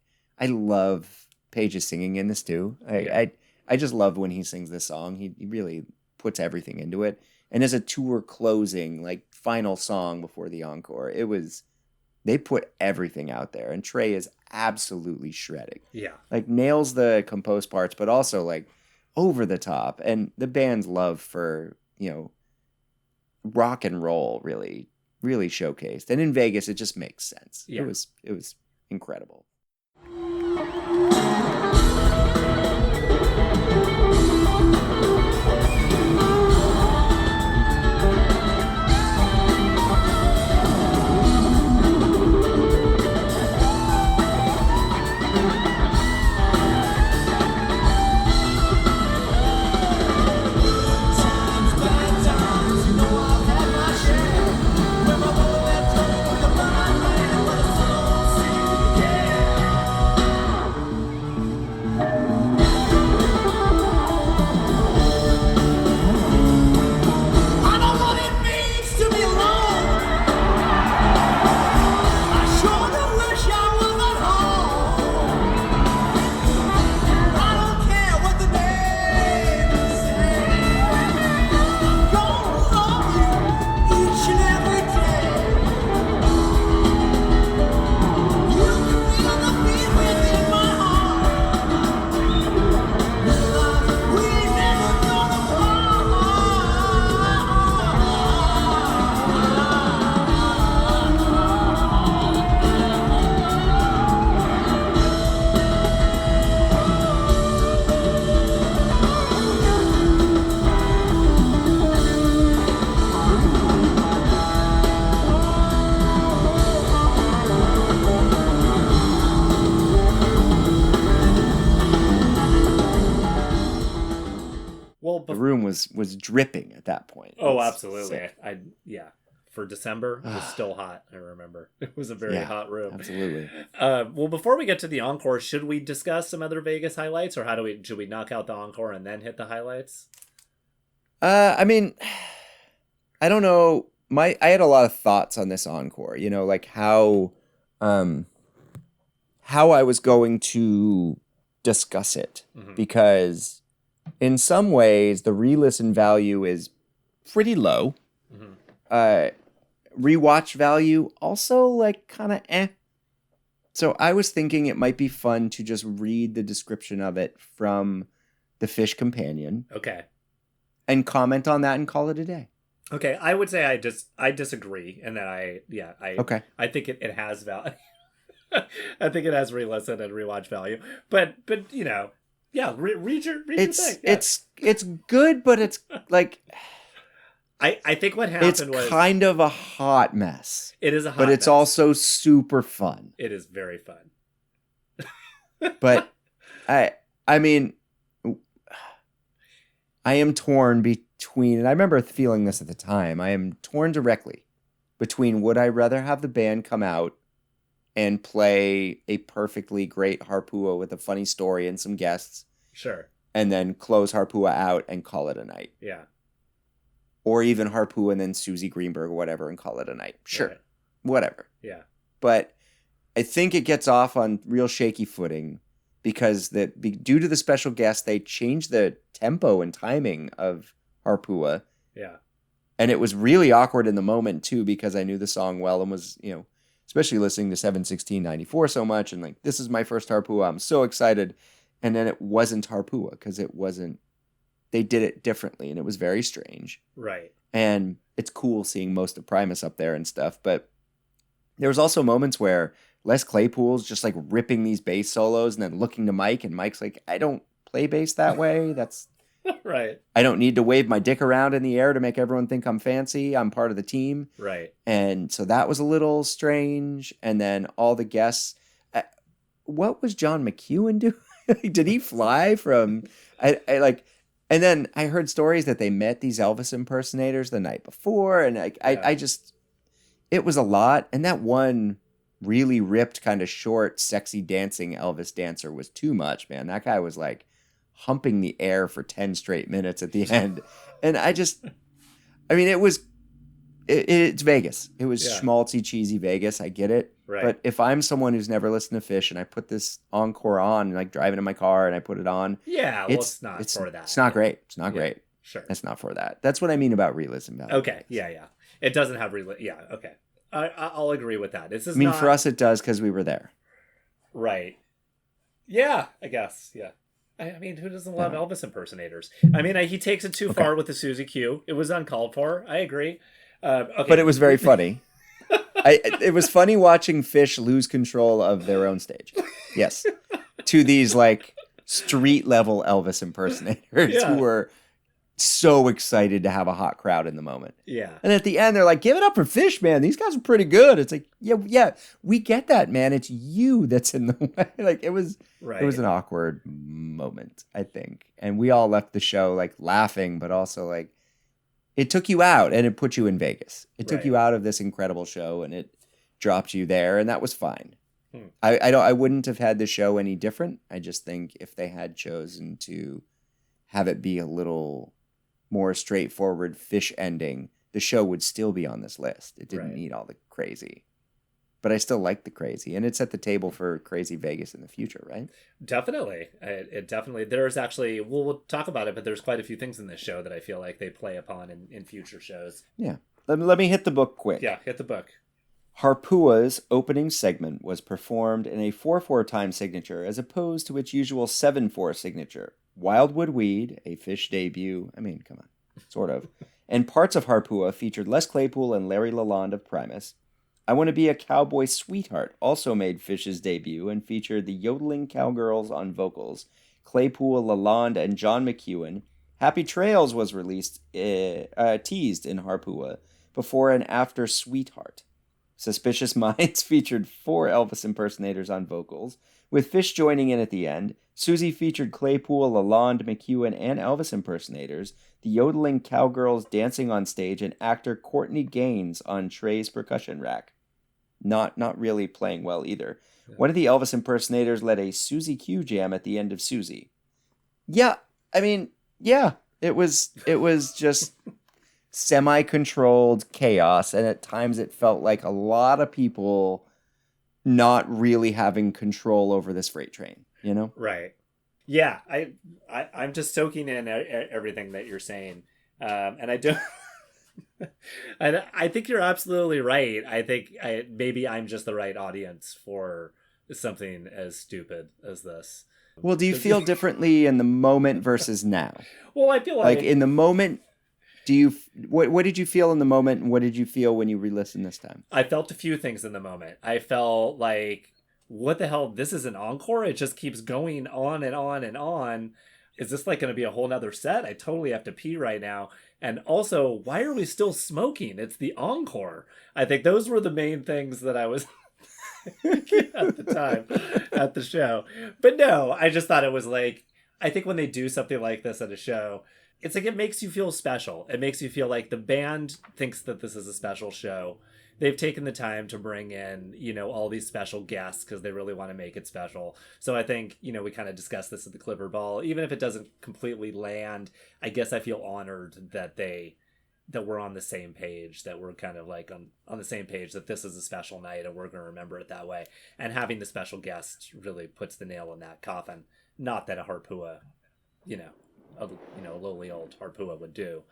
love Page's singing in this too. I just love when he sings this song. He really puts everything into it. And as a tour closing, like final song before the encore, they put everything out there. And Trey is absolutely shredding. Yeah. Like nails the composed parts, but also like over the top. And the band's love for, rock and roll really, really showcased. And in Vegas, it just makes sense. Yeah. It was incredible. The room was dripping at that point. Oh, absolutely. For December, it was still hot, I remember. It was a very hot room. Absolutely. Well, before we get to the encore, should we discuss some other Vegas highlights, or should we knock out the encore and then hit the highlights? I mean, I don't know. I had a lot of thoughts on this encore, like how I was going to discuss it, because in some ways, the re-listen value is pretty low. Rewatch value also like kind of eh. So I was thinking it might be fun to just read the description of it from the Phish Companion. Okay. And comment on that and call it a day. Okay, I would say I disagree, and that I think it has value. I think it has re-listen and rewatch value, but read your thing. Yeah. It's good, but it's like I think what happened was kind of a hot mess. It is a hot mess. But it's also super fun. It is very fun. But I mean, I am torn between, and I remember feeling this at the time, I am torn directly between would I rather have the band come out and play a perfectly great Harpua with a funny story and some guests. Sure. And then close Harpua out and call it a night. Yeah. Or even Harpua and then Susie Greenberg or whatever and call it a night. Sure. Right. Whatever. Yeah. But I think it gets off on real shaky footing because due to the special guest, they changed the tempo and timing of Harpua. Yeah. And it was really awkward in the moment too, because I knew the song well and was, especially listening to 7/16/94 so much. And like, this is my first Harpua. I'm so excited. And then it wasn't Harpua because they did it differently and it was very strange. Right. And it's cool seeing most of Primus up there and stuff. But there was also moments where Les Claypool's just like ripping these bass solos and then looking to Mike, and Mike's like, I don't play bass that way. That's right. I don't need to wave my dick around in the air to make everyone think I'm fancy. I'm part of the team. Right. And so that was a little strange. And then all the guests, what was John McEwen doing? Did he fly from, and then I heard stories that they met these Elvis impersonators the night before. And I just, it was a lot. And that one really ripped, kind of short, sexy dancing Elvis dancer was too much, man. That guy was like humping the air for 10 straight minutes at the end. And it's Vegas. It was schmaltzy, cheesy Vegas. I get it. Right. But if I'm someone who's never listened to Phish and I put this encore on, like driving in my car and I put it on. Yeah, it's not for that. It's not great. It's not great. Sure. It's not for that. That's what I mean about re-listen value. Okay. Yeah. It doesn't have Yeah. Okay. I'll agree with that. For us it does because we were there. Right. Yeah, I guess. Yeah. I mean, who doesn't love Elvis impersonators? I mean, he takes it too far with the Susie Q. It was uncalled for. I agree. Okay. But it was very funny. It was funny watching Phish lose control of their own stage. Yes. To these like street level Elvis impersonators who were so excited to have a hot crowd in the moment. Yeah. And at the end they're like, give it up for Phish, man. These guys are pretty good. It's like, yeah, we get that, man. It's you that's in the way. Like it was an awkward moment, I think. And we all left the show like laughing, but also like it took you out and it put you in Vegas. It took you out of this incredible show and it dropped you there, and that was fine. I wouldn't have had the show any different. I just think if they had chosen to have it be a little more straightforward Phish ending, the show would still be on this list. It didn't need all the crazy. But I still like the crazy, and it's at the table for crazy Vegas in the future, right? Definitely. It definitely. There's actually, we'll talk about it, but there's quite a few things in this show that I feel like they play upon in future shows. Yeah. Let me hit the book quick. Yeah, hit the book. Harpua's opening segment was performed in a 4/4 time signature as opposed to its usual 7/4 signature. Wildwood Weed, a Phish debut, I mean, come on, sort of, and parts of Harpua featured Les Claypool and Larry Lalonde of Primus. I Want to Be a Cowboy Sweetheart also made Phish's debut and featured the yodeling cowgirls on vocals, Claypool, Lalonde, and John McEwen. Happy Trails was released, teased in Harpua, before and after Sweetheart. Suspicious Minds featured 4 Elvis impersonators on vocals, with Phish joining in at the end. Susie featured Claypool, Lalonde, McEwen, and Elvis impersonators, the yodeling cowgirls dancing on stage, and actor Courtney Gaines on Trey's percussion rack. Not really playing well either. One of the Elvis impersonators led a Susie Q jam at the end of Susie. Yeah, it was just semi-controlled chaos, and at times it felt like a lot of people not really having control over this freight train, you know? Right. Yeah, I'm just soaking in everything that you're saying, and I don't. I think you're absolutely right. I think maybe I'm just the right audience for something as stupid as this. Well, do you feel differently in the moment versus now? Well, I feel like in the moment. What did you feel in the moment, and what did you feel when you re-listened this time? I felt a few things in the moment. I felt like, what the hell? This is an encore? It just keeps going on and on and on. Is this like going to be a whole nother set? I totally have to pee right now. And also, why are we still smoking? It's the encore. I think those were the main things that I was at the time at the show. But no, I just thought it was like, I think when they do something like this at a show, it's like it makes you feel special. It makes you feel like the band thinks that this is a special show. They've taken the time to bring in, all these special guests because they really want to make it special. So I think, we kind of discussed this at the Clipper Ball. Even if it doesn't completely land, I guess I feel honored that we're on the same page, that we're kind of like on the same page, that this is a special night and we're going to remember it that way. And having the special guest really puts the nail in that coffin. Not that a Harpua, a lowly old Harpua would do.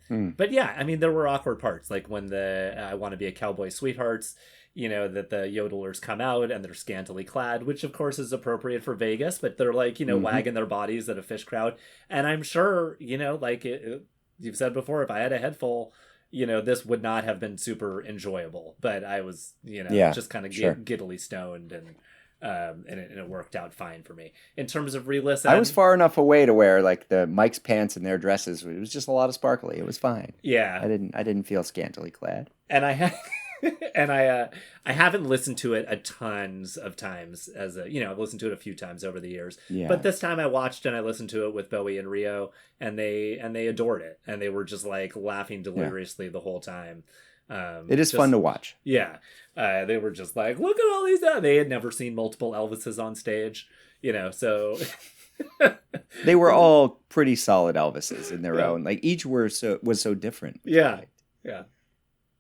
But yeah, I mean, there were awkward parts, like when the I Want to Be a Cowboy Sweethearts, that the yodelers come out and they're scantily clad, which of course is appropriate for Vegas, but they're like, wagging their bodies at a Phish crowd. And I'm sure, you've said before, if I had a head full, this would not have been super enjoyable, but I was, just kind of giddily stoned, and it worked out fine for me. In terms of re-listen, I was far enough away to where like the Mike's pants and their dresses, it was just a lot of sparkly. It was fine. Yeah, I didn't feel scantily clad. And I haven't listened to it a tons of times I've listened to it a few times over the years. Yeah. But this time I watched and I listened to it with Bowie and Rio, and they adored it, and they were just like laughing deliriously the whole time. It is fun to watch. Yeah. They were just like, look at all these. They had never seen multiple Elvises on stage, so They were all pretty solid Elvises in their own. Like each was so different. Yeah. Yeah.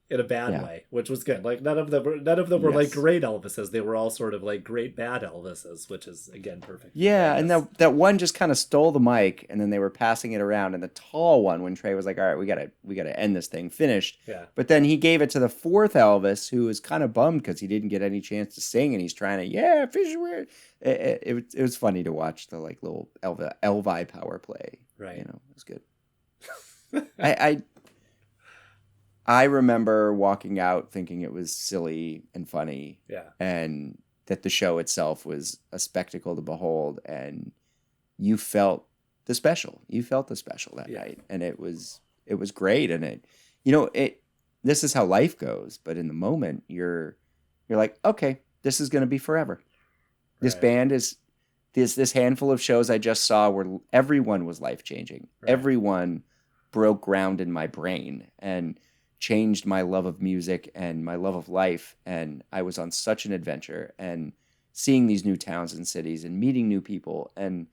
In a bad way, which was good. Like none of them were like great Elvises. They were all sort of like great bad Elvises, which is again perfect. Yeah, and that one just kind of stole the mic, and then they were passing it around. And the tall one, when Trey was like, "All right, we gotta end this thing," finished. Yeah. But then he gave it to the fourth Elvis, who was kind of bummed because he didn't get any chance to sing, and he's trying to Phish weird. It was funny to watch the like little Elvi power play. Right. You know, it was good. I remember walking out thinking it was silly and funny. Yeah. And that the show itself was a spectacle to behold. And you felt the special. You felt the special that night. And it was great. And this is how life goes. But in the moment, you're like, okay, this is going to be forever. Right. This band is this handful of shows I just saw where everyone was life-changing. Right. Everyone broke ground in my brain. And changed my love of music and my love of life. And I was on such an adventure and seeing these new towns and cities and meeting new people. And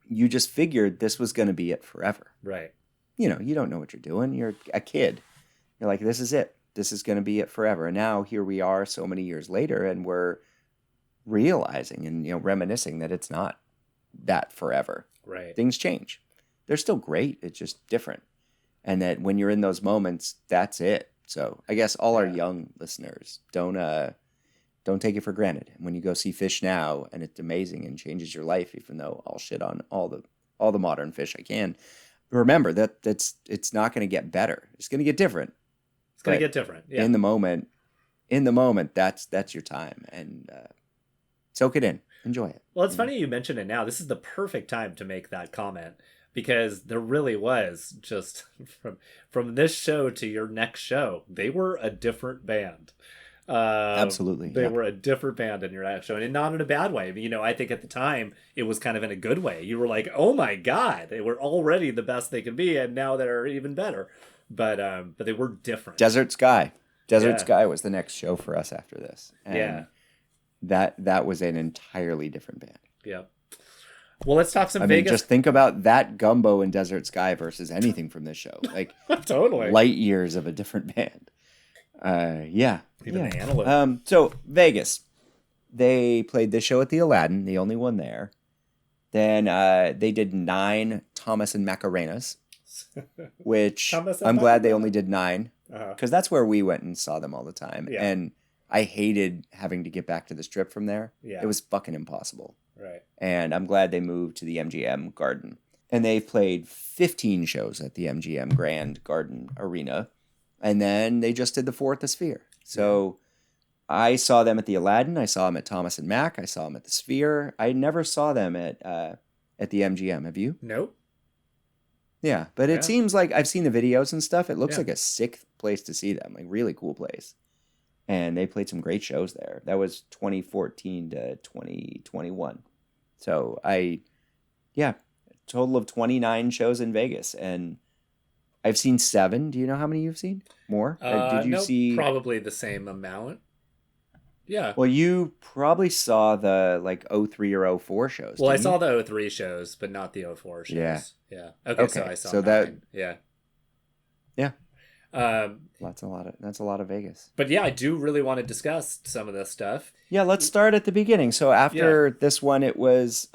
you just figured this was going to be it forever. Right. You don't know what you're doing. You're a kid. You're like, this is it. This is going to be it forever. And now here we are so many years later and we're realizing and, reminiscing that it's not that forever. Right. Things change. They're still great. It's just different. And that when you're in those moments, that's it. So I guess all our young listeners don't take it for granted. And when you go see Phish now, and it's amazing and changes your life, even though I'll shit on all the modern Phish I can, remember that it's not going to get better. It's going to get different. It's going to get different. Yeah. In the moment, that's your time, and soak it in, enjoy it. Well, it's funny you mention it now. This is the perfect time to make that comment. Because there really was just from this show to your next show, they were a different band. Absolutely. They were a different band in your next show. And not in a bad way. I think at the time it was kind of in a good way. You were like, oh my God, they were already the best they could be. And now they're even better. But they were different. Desert Sky was the next show for us after this. And that was an entirely different band. Yeah. Well, let's talk some Vegas. Just think about that gumbo in Desert Sky versus anything from this show. Like totally light years of a different band. Even the Antelope. So Vegas, they played this show at the Aladdin, the only one there. Then they did 9 Thomas and Macarenas, which I'm glad they only did 9 because that's where we went and saw them all the time. Yeah. And I hated having to get back to the Strip from there. Yeah. It was fucking impossible. Right. And I'm glad they moved to the MGM Garden. And they played 15 shows at the MGM Grand Garden Arena. And then they just did the 4 at the Sphere. So I saw them at the Aladdin. I saw them at Thomas and Mack. I saw them at the Sphere. I never saw them at the MGM. Have you? Nope. Yeah, but it seems like I've seen the videos and stuff. It looks like a sick place to see them. Like really cool place. And they played some great shows there. That was 2014 to 2021. So total of 29 shows in Vegas. And I've seen 7. Do you know how many you've seen? More? Did you see? Probably the same amount. Yeah. Well, you probably saw the 03 or 04 shows. Well, I saw the 03 shows, but not the 04 shows. Yeah. Okay. So I saw 9. That. Yeah. Yeah. That's a lot of Vegas. But yeah, I do really want to discuss some of this stuff. Yeah, let's start at the beginning. So after this one, it was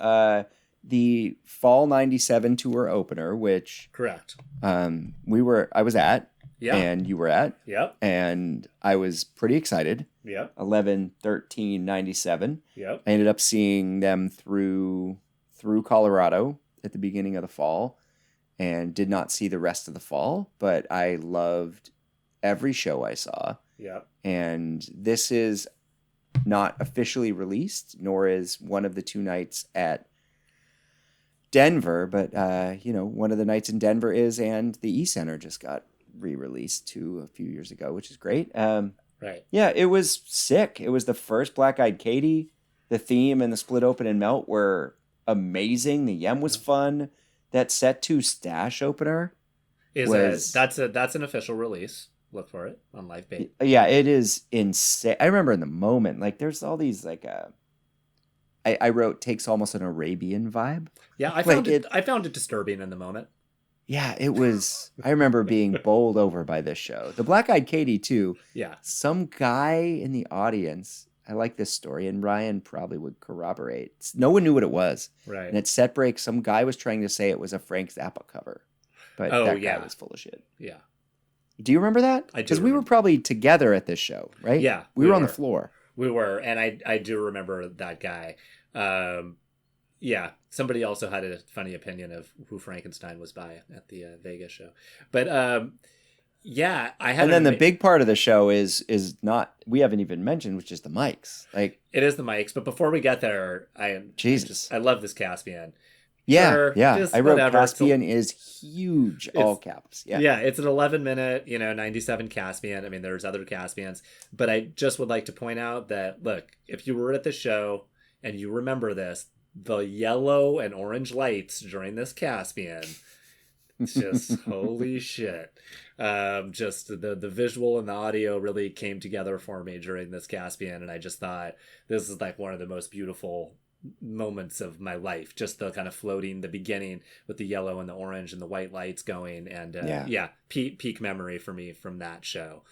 the Fall '97 tour opener, which correct. I was at, and you were at, and I was pretty excited. 11/13/97. I ended up seeing them through Colorado at the beginning of the fall. And did not see the rest of the fall, but I loved every show I saw. Yeah. And this is not officially released, nor is one of the 2 nights at Denver, but one of the nights in Denver is, and the E Center just got re-released too a few years ago, which is great. Right. Yeah, it was sick. It was the first Black Eyed Katie. The theme and the Split Open and Melt were amazing. The Yem was fun. That Set 2 Stash opener that's an official release. Look for it on LiveBait. Yeah, it is insane. I remember in the moment, there's all these I wrote takes almost an Arabian vibe. Yeah, I found it disturbing in the moment. Yeah, it was. I remember being bowled over by this show. The Black Eyed Katy too. Yeah. Some guy in the audience. I like this story, and Ryan probably would corroborate. No one knew what it was. Right. And at set break, some guy was trying to say it was a Frank Zappa cover, but that guy was full of shit. Yeah. Do you remember that? I do. Because we were probably together at this show, right? Yeah. We were on the floor. We were, and I do remember that guy. Yeah, somebody also had a funny opinion of who Frankenstein was by at the Vegas show. But yeah, I had. And then the big part of the show is not, we haven't even mentioned, which is the mics. Like, it is the mics, but before we get there, I love this Caspian. Yeah, sure, yeah. I wrote Caspian is huge, all caps. Yeah. Yeah, it's an 11-minute, 97 Caspian. I mean, there's other Caspians, but I just would like to point out that, look, if you were at the show and you remember this, the yellow and orange lights during this Caspian, just holy shit. Just the visual and the audio really came together for me during this Caspian, and I just thought this is like one of the most beautiful moments of my life. Just the kind of floating, the beginning with the yellow and the orange and the white lights going, and peak memory for me from that show.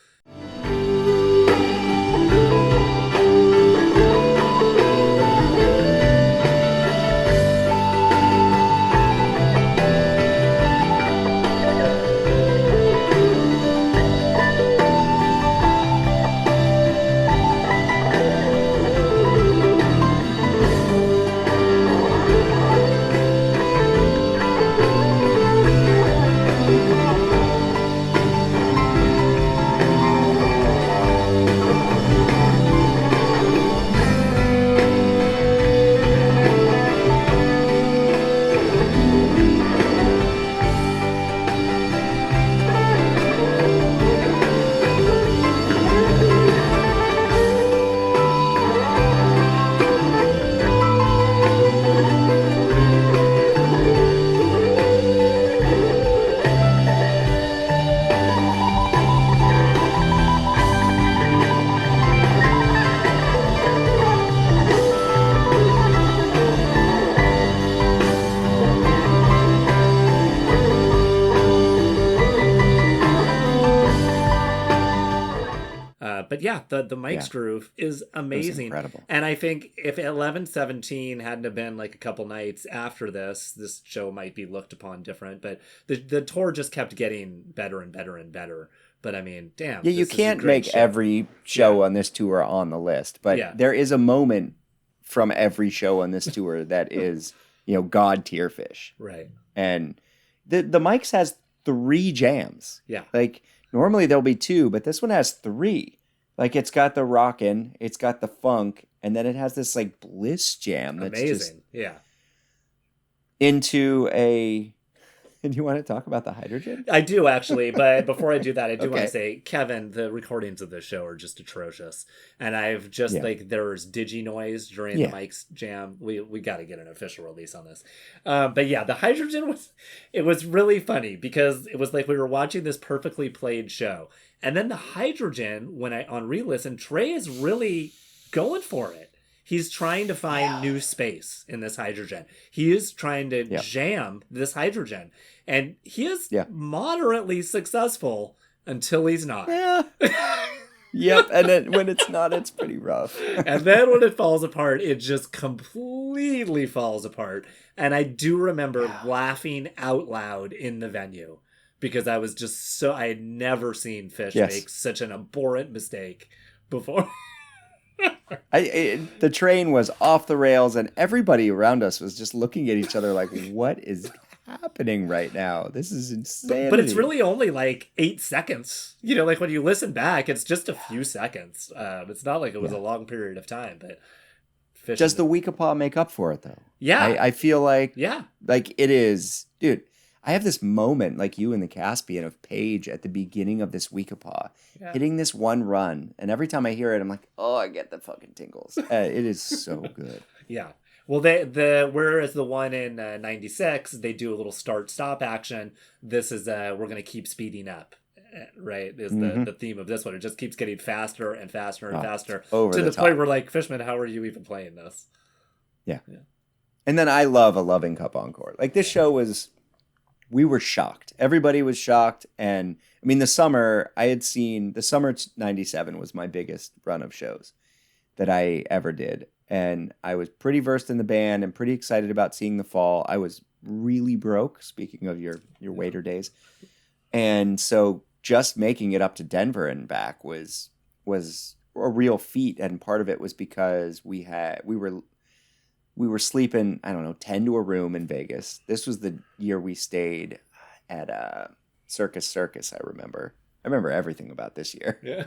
But yeah, the Mike's groove is amazing. Incredible. And I think if 11/17 hadn't have been like a couple nights after this show might be looked upon different. But the tour just kept getting better and better and better. But I mean, damn. Yeah, you can't make every show on this tour on the list. But there is a moment from every show on this tour that is, God tier Phish. Right. And the Mike's has 3 jams. Yeah. Like, normally there'll be 2, but this one has 3. Like, it's got the rockin', it's got the funk, and then it has this, like, bliss jam that's amazing. Just into a... And you want to talk about the hydrogen? I do, actually, but before I do that, I do want to say, Kevin, the recordings of this show are just atrocious. And I've just, there's digi noise during the Mike's jam. We got to get an official release on this. But yeah, the hydrogen was really funny because it was like we were watching this perfectly played show. And then the hydrogen, on re-listen, Trey is really going for it. He's trying to find new space in this hydrogen. He is trying to jam this hydrogen. And he is moderately successful until he's not. Yeah. Yep. And then when it's not, it's pretty rough. And then when it falls apart, it just completely falls apart. And I do remember laughing out loud in the venue because I was just I had never seen Phish make such an abhorrent mistake before. The train was off the rails and everybody around us was just looking at each other like, what is happening right now? This is insane. But it's really only like 8 seconds. Like when you listen back, it's just a few seconds. It's not like it was a long period of time. But Phish does the Weekapaw make up for it though? Yeah. I feel like it is, dude. I have this moment, like you in the Caspian, of Paige at the beginning of this Weekapaw, hitting this one run. And every time I hear it, I'm like, oh, I get the fucking tingles. It is so good. Yeah. Well, whereas the one in 96, they do a little start-stop action. This is, we're going to keep speeding up, right? Is the theme of this one. It just keeps getting faster and faster and faster. To the point where, like, Fishman, how are you even playing this? Yeah. Yeah. And then I love a Loving Cup encore. Like this show was, we were shocked. Everybody was shocked. And I mean, the summer '97 was my biggest run of shows that I ever did. And I was pretty versed in the band and pretty excited about seeing the fall. I was really broke, speaking of your waiter days. And so just making it up to Denver and back was a real feat. And part of it was because we were sleeping, I don't know, 10 to a room in Vegas. This was the year we stayed at Circus, I remember. I remember everything about this year. Yeah.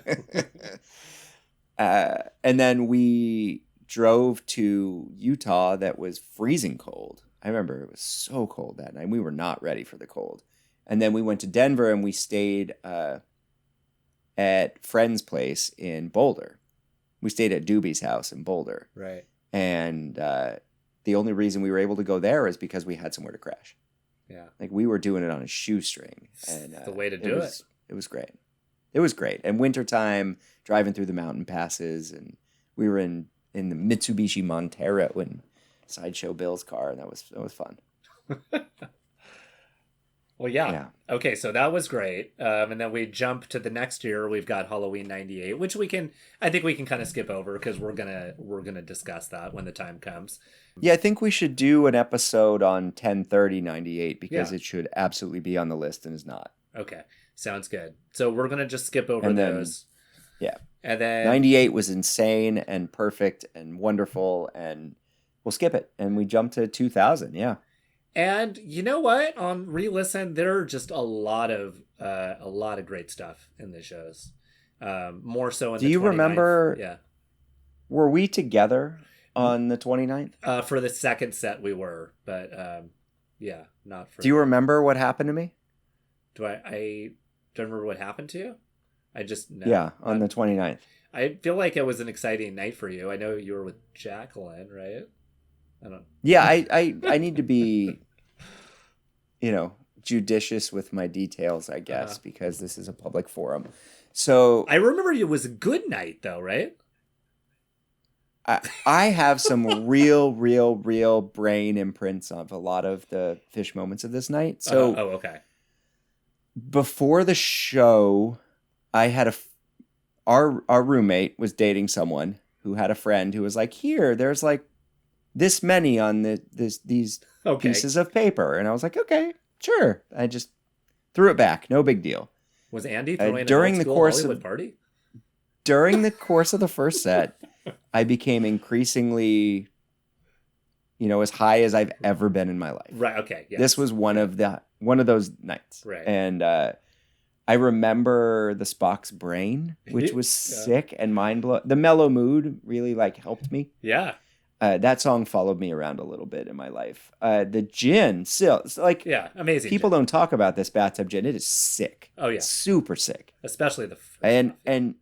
And then we drove to Utah that was freezing cold. I remember it was so cold that night. We were not ready for the cold. And then we went to Denver and we stayed at friend's place in Boulder. We stayed at Doobie's house in Boulder. Right. And the only reason we were able to go there is because we had somewhere to crash. Yeah. Like we were doing it on a shoestring. And the way to do it. It was great. It was great. And wintertime, driving through the mountain passes, and we were in the Mitsubishi Montero in Sideshow Bill's car, and that was fun. Well, yeah. Okay, so that was great. And then we jump to the next year. We've got Halloween '98, which I think we can kind of skip over because we're gonna discuss that when the time comes. Yeah, I think we should do an episode on 10/30/98 because it should absolutely be on the list and is not. Okay, sounds good. So we're gonna just skip over those. Yeah. And then 98 was insane and perfect and wonderful, and we'll skip it and we jump to 2000. Yeah. And you know what? On re-listen, there are just a lot of great stuff in the shows. More so in Do the you 29th. remember? Yeah. Were we together on the 29th? For the second set, we were, but yeah, not for. Do you remember what happened to me? Do I don't remember what happened to you. I just no, yeah, on the 29th. I feel like it was an exciting night for you. I know you were with Jacqueline, right? I don't. Yeah, I need to be, judicious with my details, I guess, because this is a public forum. So I remember it was a good night, though, right? I have some real brain imprints of a lot of the Phish moments of this night. So okay. Before the show, I had our roommate was dating someone who had a friend who was like, "Here, there's like this many on these pieces of paper," and I was like, "Okay, sure." I just threw it back. No big deal. Was Andy throwing during the course Hollywood party? During the course of the first set, I became increasingly, as high as I've ever been in my life. Right. Okay. Yes. This was one of those nights. Right. And I remember the Spock's Brain, which was sick and mind blowing. The Mellow Mood really helped me. Yeah. That song followed me around a little bit in my life. The Gin, still, it's amazing. People don't talk about this Bathtub Gin. It is sick. Oh yeah, super sick. Especially the first and.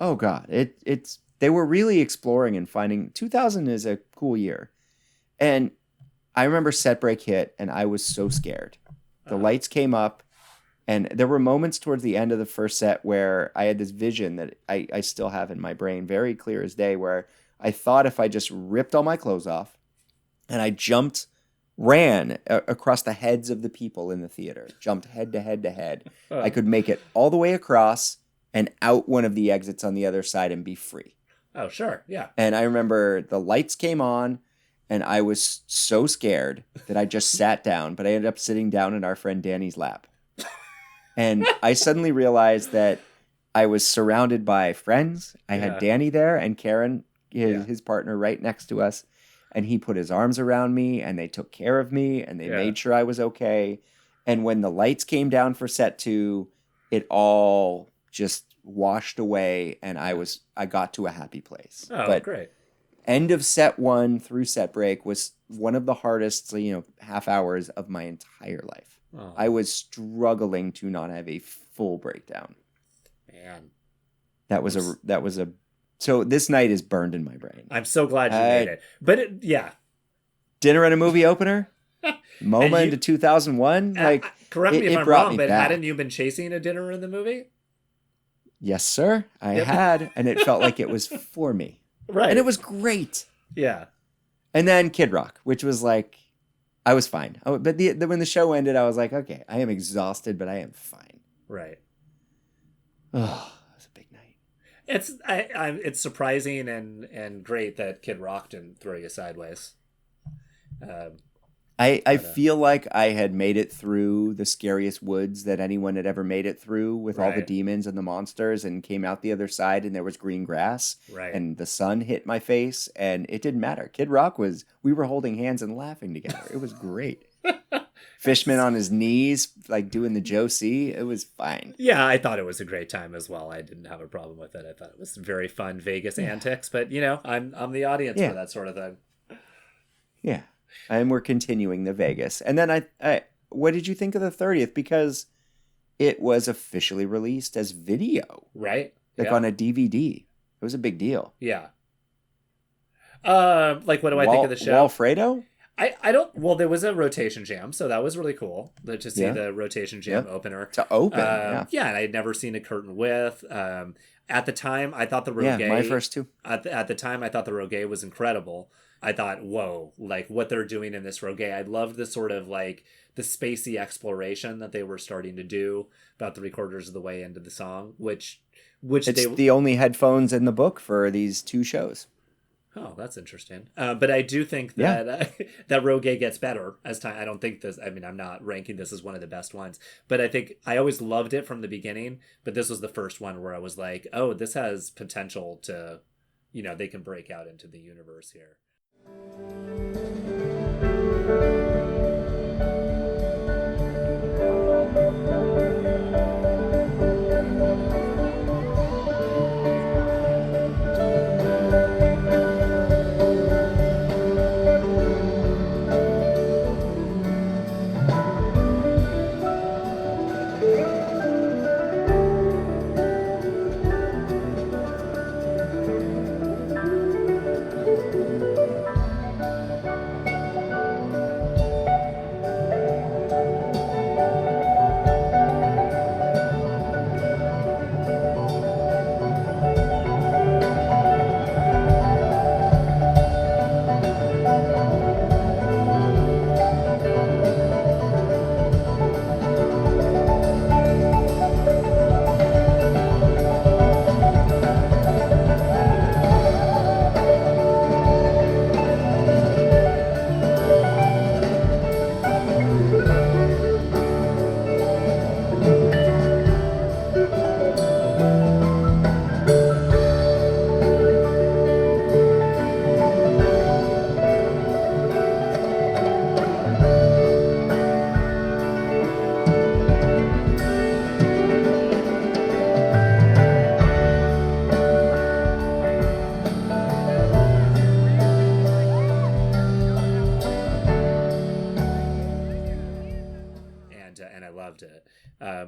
Oh God, they were really exploring and finding. 2000 is a cool year, and I remember set break hit, and I was so scared. The lights came up, and there were moments towards the end of the first set where I had this vision that I still have in my brain, very clear as day, where I thought if I just ripped all my clothes off, and I ran across the heads of the people in the theater, jumped head to head to head, I could make it all the way across and out one of the exits on the other side and be free. Oh, sure. Yeah. And I remember the lights came on And I was so scared that I just sat down, but I ended up sitting down in our friend Danny's lap. And I suddenly realized that I was surrounded by friends. I had Danny there and Karen, his partner, right next to us. And he put his arms around me and they took care of me and they made sure I was okay. And when the lights came down for set 2, it all just washed away and I got to a happy place. Oh, but great. End of set 1 through set break was one of the hardest, half hours of my entire life. Oh. I was struggling to not have a full breakdown. Man. So this night is burned in my brain. I'm so glad you made it. But Dinner and a movie opener? MoMA into 2001? Correct me if I'm wrong, but hadn't you been chasing a dinner in the movie? Yes, sir. I had, and it felt like it was for me. Right. And it was great. Yeah. And then Kid Rock, which was like, I was fine. But when the show ended, I was like, okay, I am exhausted, but I am fine. Right. Oh, it was a big night. It's surprising and great that Kid Rock didn't throw you sideways. I feel like I had made it through the scariest woods that anyone had ever made it through with all the demons and the monsters and came out the other side and there was green grass and the sun hit my face and it didn't matter. Kid Rock we were holding hands and laughing together. It was great. Fishman on his knees, like doing the Joe C. It was fine. Yeah, I thought it was a great time as well. I didn't have a problem with it. I thought it was very fun Vegas antics, but I'm the audience for that sort of thing. Yeah. And we're continuing the Vegas. And then I what did you think of the 30th? Because it was officially released as video. Right. On a DVD. It was a big deal. Yeah. What do I think of the show? Walfredo? I don't. Well, there was a rotation jam, so that was really cool to see the rotation jam opener. To open, yeah, and I had never seen a curtain width. At the time, I thought the Rogue. Yeah, my first too. At the time, I thought the Rogue was incredible. I thought, whoa, like what they're doing in this Rogue. I loved the sort of like the spacey exploration that they were starting to do about 3/4 of the way into the song, which it's the only headphones in the book for these 2 shows. Oh, that's interesting. But I do think that that Rogue gets better as time. I don't think this. I mean, I'm not ranking this as one of the best ones, but I think I always loved it from the beginning. But this was the first one where I was like, oh, this has potential to, they can break out into the universe here.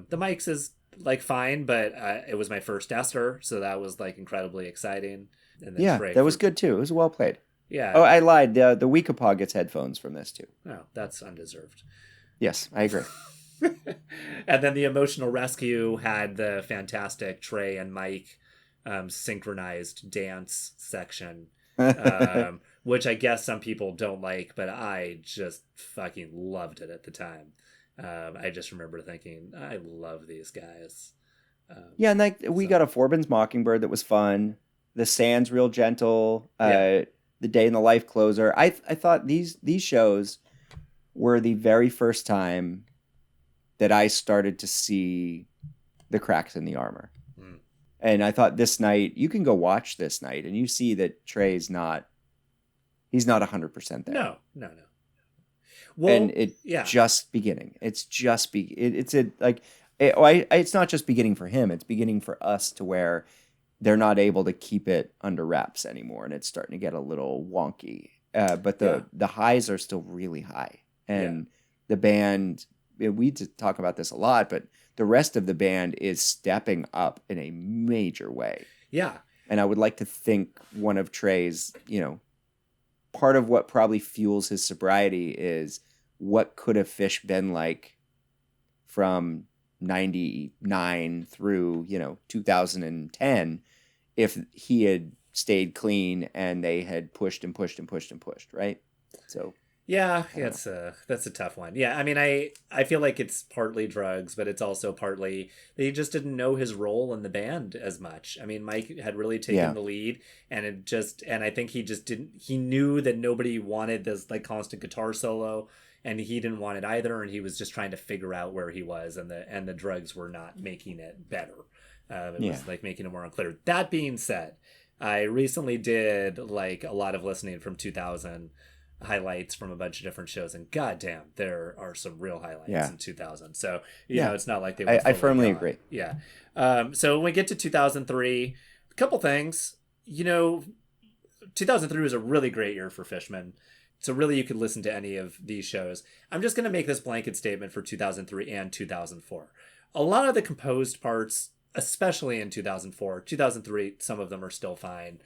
The mics is like fine, but it was my first Esther, so that was like incredibly exciting. And then that was good too. It was well played. Yeah. Oh, I lied. The Weekapaw gets headphones from this too. Oh, that's undeserved. Yes, I agree. And then the Emotional Rescue had the fantastic Trey and Mike synchronized dance section, which I guess some people don't like, but I just fucking loved it at the time. I just remember thinking, I love these guys. And like we got a Forbin's Mockingbird that was fun. The Sand's real gentle. the Day in the Life closer. I thought these shows were the very first time that I started to see the cracks in the armor. Mm. And I thought this night, you can go watch this night and you see that Trey's not, he's not 100% there. No. Well, and just beginning. It's just it's not just beginning for him. It's beginning for us to where they're not able to keep it under wraps anymore. And it's starting to get a little wonky. But the highs are still really high. And the band, we talk about this a lot, but the rest of the band is stepping up in a major way. Yeah. And I would like to think one of Trey's, part of what probably fuels his sobriety is what could have Phish been like from 99 through, 2010 if he had stayed clean and they had pushed and pushed and pushed and pushed, right? So that's a tough one. Yeah, I mean, I feel like it's partly drugs, but it's also partly that he just didn't know his role in the band as much. I mean, Mike had really taken the lead, and I think he just didn't. He knew that nobody wanted this like constant guitar solo, and he didn't want it either, and he was just trying to figure out where he was, and the drugs were not making it better. It was like making it more unclear. That being said, I recently did like a lot of listening from 2000. Highlights from a bunch of different shows, and goddamn, there are some real highlights in 2000. So it's not like they were I firmly agree. So when we get to 2003, a couple things. 2003 was a really great year for Fishman, so really you could listen to any of these shows. I'm just going to make this blanket statement for 2003 and 2004. A lot of the composed parts, especially in 2003, some of them are still fine.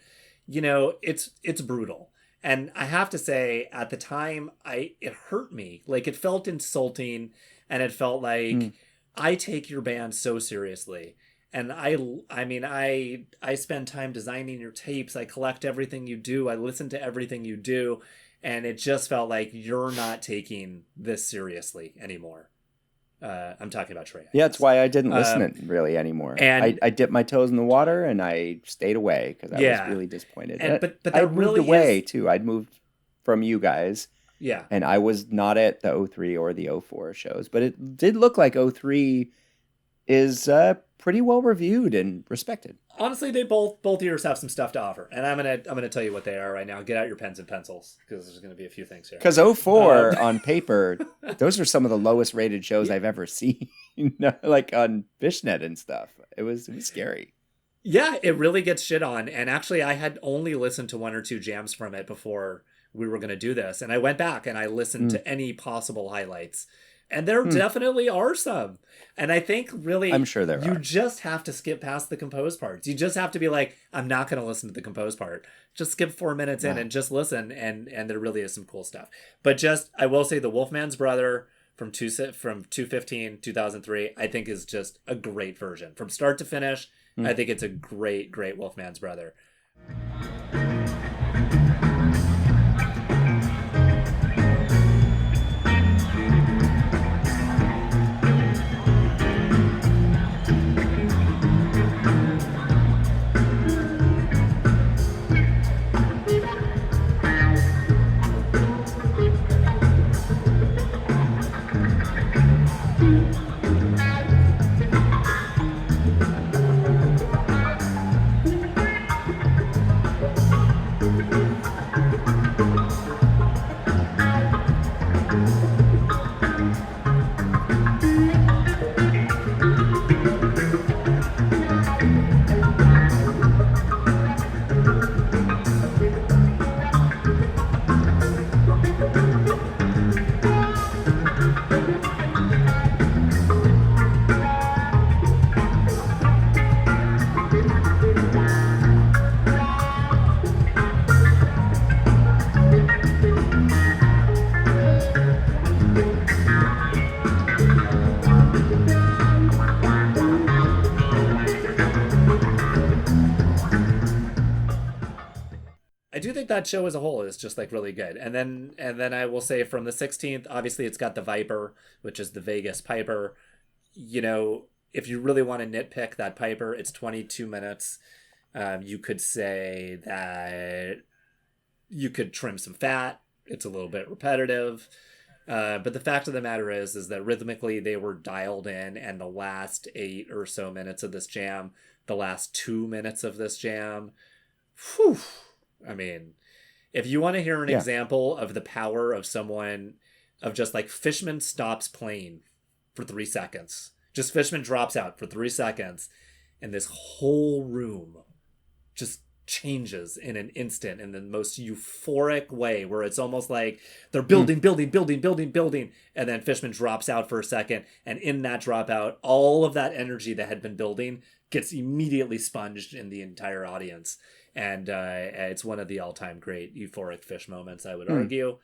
It's brutal. And I have to say, at the time, it hurt me. Like, it felt insulting, and it felt like I take your band so seriously. And I spend time designing your tapes. I collect everything you do. I listen to everything you do. And it just felt like you're not taking this seriously anymore. I'm talking about Trey. That's why I didn't listen it really anymore. And I dipped my toes in the water and I stayed away because I was really disappointed. But I moved away too. I'd moved from you guys. Yeah. And I was not at the 03 or the 04 shows, but it did look like 03 is pretty well reviewed and respected. Honestly, they both years have some stuff to offer, and I'm gonna tell you what they are right now. Get out your pens and pencils because there's gonna be a few things here. Because 04 on paper, those are some of the lowest rated shows I've ever seen, like on Fishnet and stuff. It was scary. Yeah, it really gets shit on, and actually, I had only listened to one or two jams from it before we were gonna do this, and I went back and I listened to any possible highlights. And there definitely are some. And I think really I'm sure there are. You just have to skip past the composed parts. You just have to be like, I'm not going to listen to the composed part. Just skip 4 minutes in and just listen. And there really is some cool stuff. But I will say the Wolfman's Brother from 2015, 2003, I think is just a great version. From start to finish, I think it's a great, great Wolfman's Brother. That show as a whole is just like really good. And then I will say from the 16th, obviously it's got the Viper, which is the Vegas Piper. If you really want to nitpick that Piper, it's 22 minutes. You could say that you could trim some fat. It's a little bit repetitive. But the fact of the matter is that rhythmically they were dialed in, and the last 8 or so minutes of this jam, the last 2 minutes of this jam, whew, I mean, if you want to hear an example of the power of someone, of just like Fishman stops playing for 3 seconds, just Fishman drops out for 3 seconds, and this whole room just changes in an instant in the most euphoric way, where it's almost like they're building, and then Fishman drops out for a second, and in that dropout, all of that energy that had been building gets immediately sponged in the entire audience. And it's one of the all-time great euphoric Phish moments, I would argue.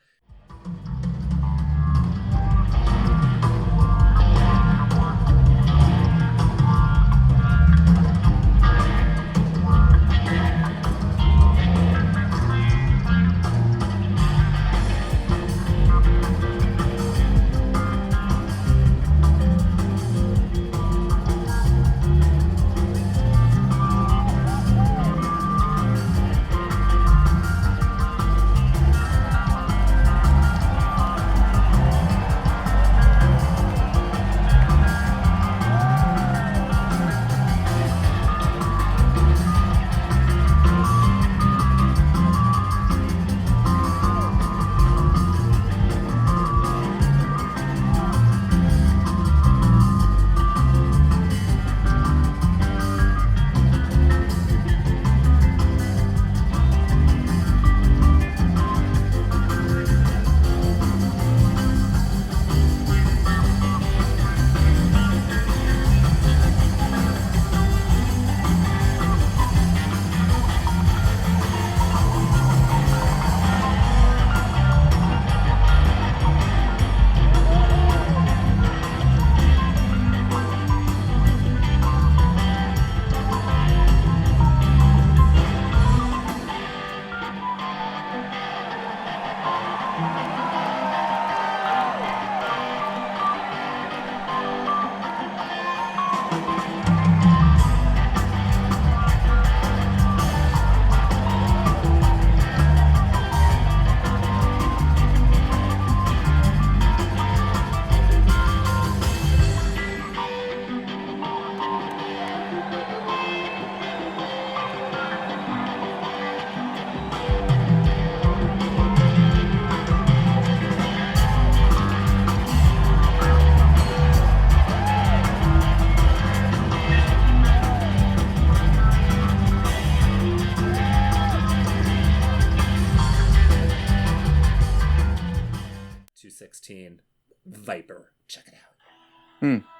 216, Viper. Check it out.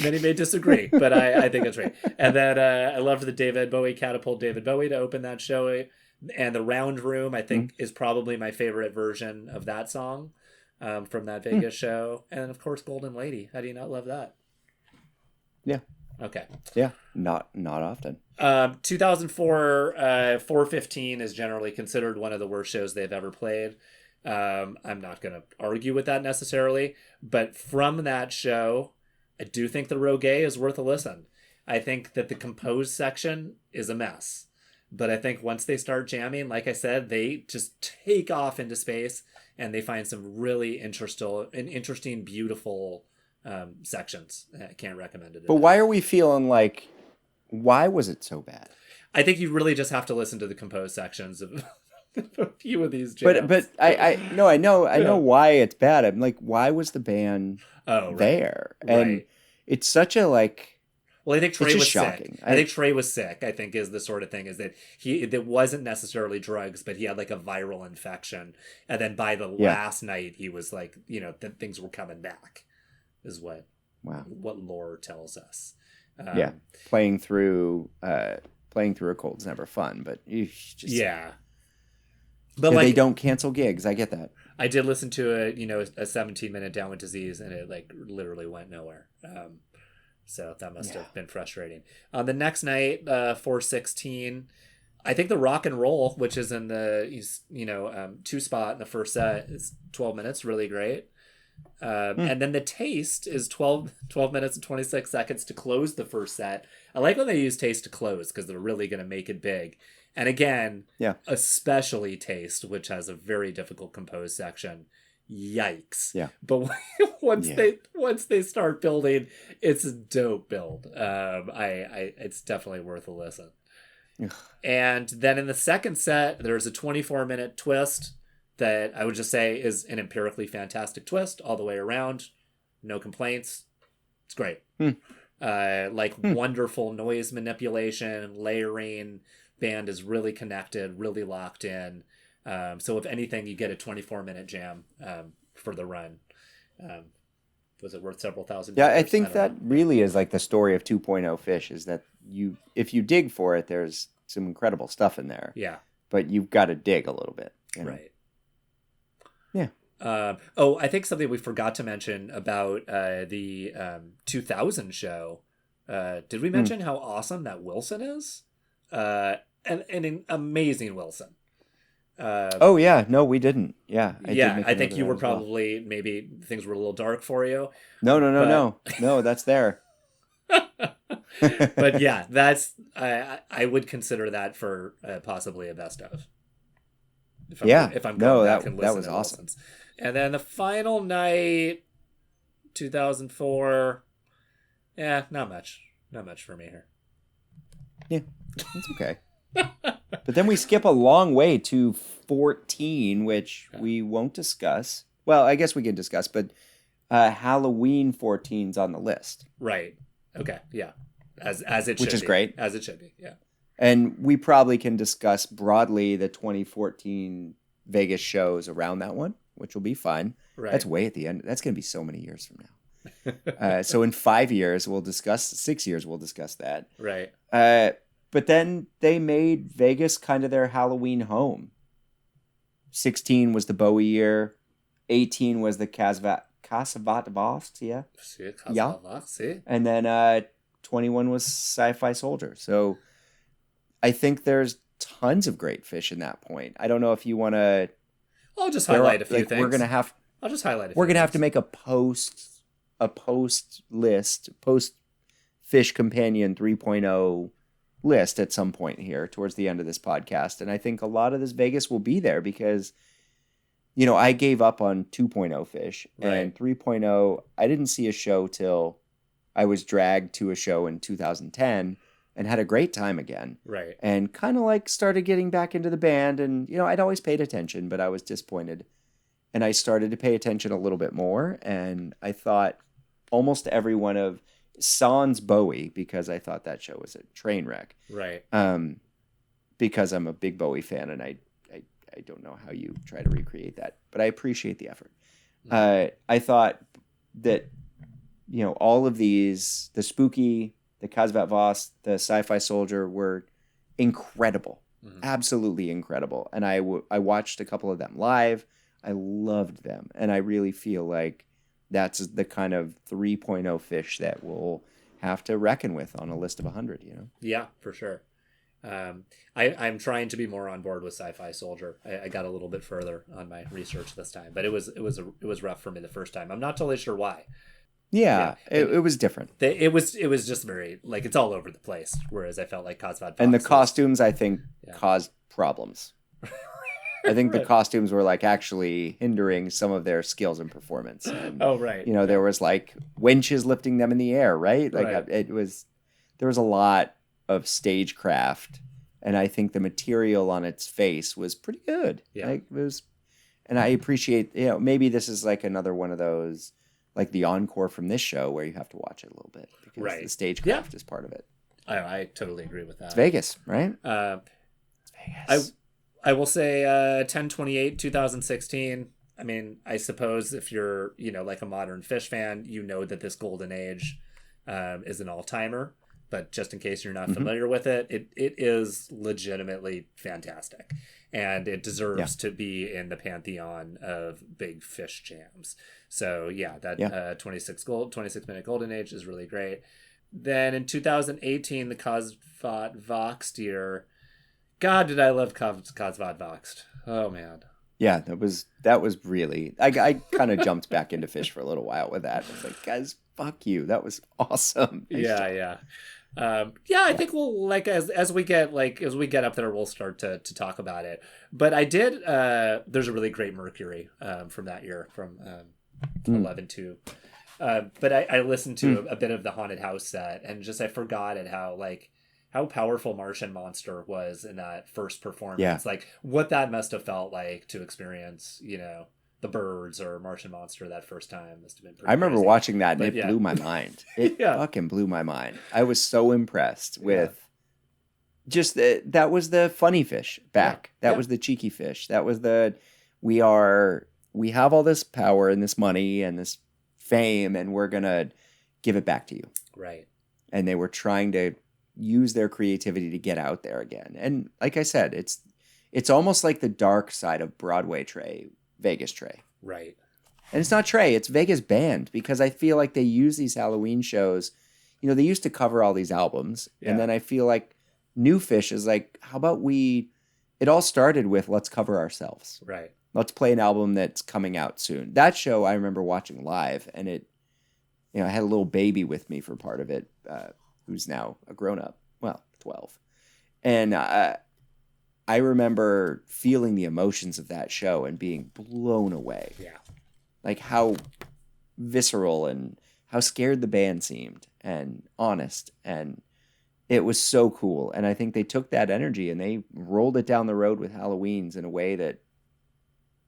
Many may disagree, but I think it's right. And then I loved the David Bowie catapult David Bowie to open that show. And the Round Room, I think, is probably my favorite version of that song from that Vegas show. And of course, Golden Lady. How do you not love that? Yeah. Okay. Yeah. Not often. 2004, 415 is generally considered one of the worst shows they've ever played. I'm not going to argue with that necessarily, but from that show, I do think the Roguet is worth a listen. I think that the composed section is a mess, but I think once they start jamming, like I said, they just take off into space and they find some really interesting, beautiful sections. I can't recommend it. But why are we feeling like, why was it so bad? I think you really just have to listen to the composed sections of a few of these jams. But I know why it's bad. I'm like, why was the band there? And it's such a like. Well, I think Trey was shocking. Sick. I think Trey was sick. I think is the sort of thing is that it wasn't necessarily drugs, but he had like a viral infection, and then by the last night he was like, that things were coming back, is what lore tells us. Playing through a cold's never fun, but you just But like, they don't cancel gigs. I get that. I did listen to a 17-minute Down with Disease, and it like literally went nowhere. So that must have been frustrating. The next night, 416, I think the Rock and Roll, which is in the 2 spot in the first set, is 12 minutes, really great. And then the taste is 12 minutes and 26 seconds to close the first set. I like when they use taste to close because they're really going to make it big. And again, especially taste, which has a very difficult compose section. Yikes. Yeah. But once they start building, it's a dope build. It's definitely worth a listen. And then in the second set, there's a 24-minute twist that I would just say is an empirically fantastic twist all the way around. No complaints. It's great. Wonderful noise manipulation, layering. Band is really connected, really locked in. So if anything, you get a 24-minute jam for the run. Was it worth several $1,000? Yeah, I think that really is like the story of 2.0 Phish, is that if you dig for it, there's some incredible stuff in there. Yeah. But you've got to dig a little bit. You know? Right. Yeah. I think something we forgot to mention about the 2000 show. Did we mention how awesome that Wilson is? An amazing Wilson. Oh yeah, no, we didn't. Yeah, I think you were probably maybe things were a little dark for you. No, that's there. But yeah, that's I would consider that for possibly a best of. If I'm going back and listening that was to awesome. Wilson's. And then the final night, 2004. Yeah, not much for me here. Yeah, that's okay. But then we skip a long way to 14, which we won't discuss. Well, I guess we can discuss, but Halloween 14's on the list. Right. Okay. Yeah. As it should be. Which is great. As it should be. Yeah. And we probably can discuss broadly the 2014 Vegas shows around that one, which will be fun. Right. That's way at the end. That's going to be so many years from now. So in 5 years, 6 years, we'll discuss that. Right. But then they made Vegas kind of their Halloween home. 16 was the Bowie year. 18 was the Kassavat yeah? Yeah. And then 21 was Sci-Fi Soldier. So I think there's tons of great Phish in that point. I don't know if you want to... I'll just highlight a few things. I'll just highlight a few We're going to have to make a post list, post Phish Companion 3.0 list at some point here towards the end of this podcast. And I think a lot of this Vegas will be there because, I gave up on 2.0 Phish, and 3.0, I didn't see a show till I was dragged to a show in 2010 and had a great time again. Right. And kind of started getting back into the band, and, I'd always paid attention, but I was disappointed. And I started to pay attention a little bit more, and I thought almost every one of sans Bowie, because I thought that show was a train wreck. Right. Because I'm a big Bowie fan, and I don't know how you try to recreate that, but I appreciate the effort. I thought that, all of these, the Spooky, the Kasvat Voss, the Sci-Fi Soldier were incredible. Mm-hmm. Absolutely incredible. And I watched a couple of them live. I loved them. And I really feel like that's the kind of 3.0 Phish that we'll have to reckon with on a list of 100, Yeah, for sure. I'm trying to be more on board with Sci-Fi Soldier. I got a little bit further on my research this time, but it was rough for me the first time. I'm not totally sure why. Yeah, it was different. It was just very it's all over the place. Whereas I felt like Kasvat and the costumes I think caused problems. I think the costumes were actually hindering some of their skills and performance. And, there was winches lifting them in the air, right? There was a lot of stagecraft, and I think the material on its face was pretty good. Yeah. It was, and I appreciate, maybe this is another one of those, the encore from this show where you have to watch it a little bit because the stagecraft is part of it. I totally agree with that. It's Vegas, right? It's Vegas. I will say 10/28/2016. I mean, I suppose if you're, a modern Phish fan, that this golden age is an all-timer. But just in case you're not familiar with it, it is legitimately fantastic. And it deserves to be in the pantheon of big Phish jams. So, that 26-minute golden age is really great. Then in 2018, the Kasvat Voxed year. God, did I love Kasvat Voxed. Oh, man. Yeah, that was really. I kind of jumped back into Phish for a little while with that. I was like, guys, fuck you. That was awesome. Nice yeah, job. I think we'll like as we get up there, we'll start to talk about it. But I did. There's a really great Mercury from that year from 11 to. But I listened to a bit of the Haunted House set, and just I forgot at how powerful Martian Monster was in that first performance. Yeah. Like what that must have felt like to experience, the Birds or Martian Monster that first time must have been pretty I remember crazy. watching that, and it blew my mind. It fucking blew my mind. I was so impressed with just that was the funny Phish back. That was the cheeky Phish. That was we have all this power and this money and this fame, and we're gonna give it back to you. Right. And they were trying to use their creativity to get out there again. And like I said, it's almost like the dark side of Broadway Trey, Vegas Trey. Right. And it's not Trey, it's Vegas Band, because I feel like they use these Halloween shows. They used to cover all these albums. Yeah. And then I feel like New Phish is like, how about it all started with let's cover ourselves. Right. Let's play an album that's coming out soon. That show I remember watching live, and I had a little baby with me for part of it, who's now a grown-up, 12. And I remember feeling the emotions of that show and being blown away. Yeah. Like how visceral and how scared the band seemed and honest. And it was so cool. And I think they took that energy and they rolled it down the road with Halloween's in a way that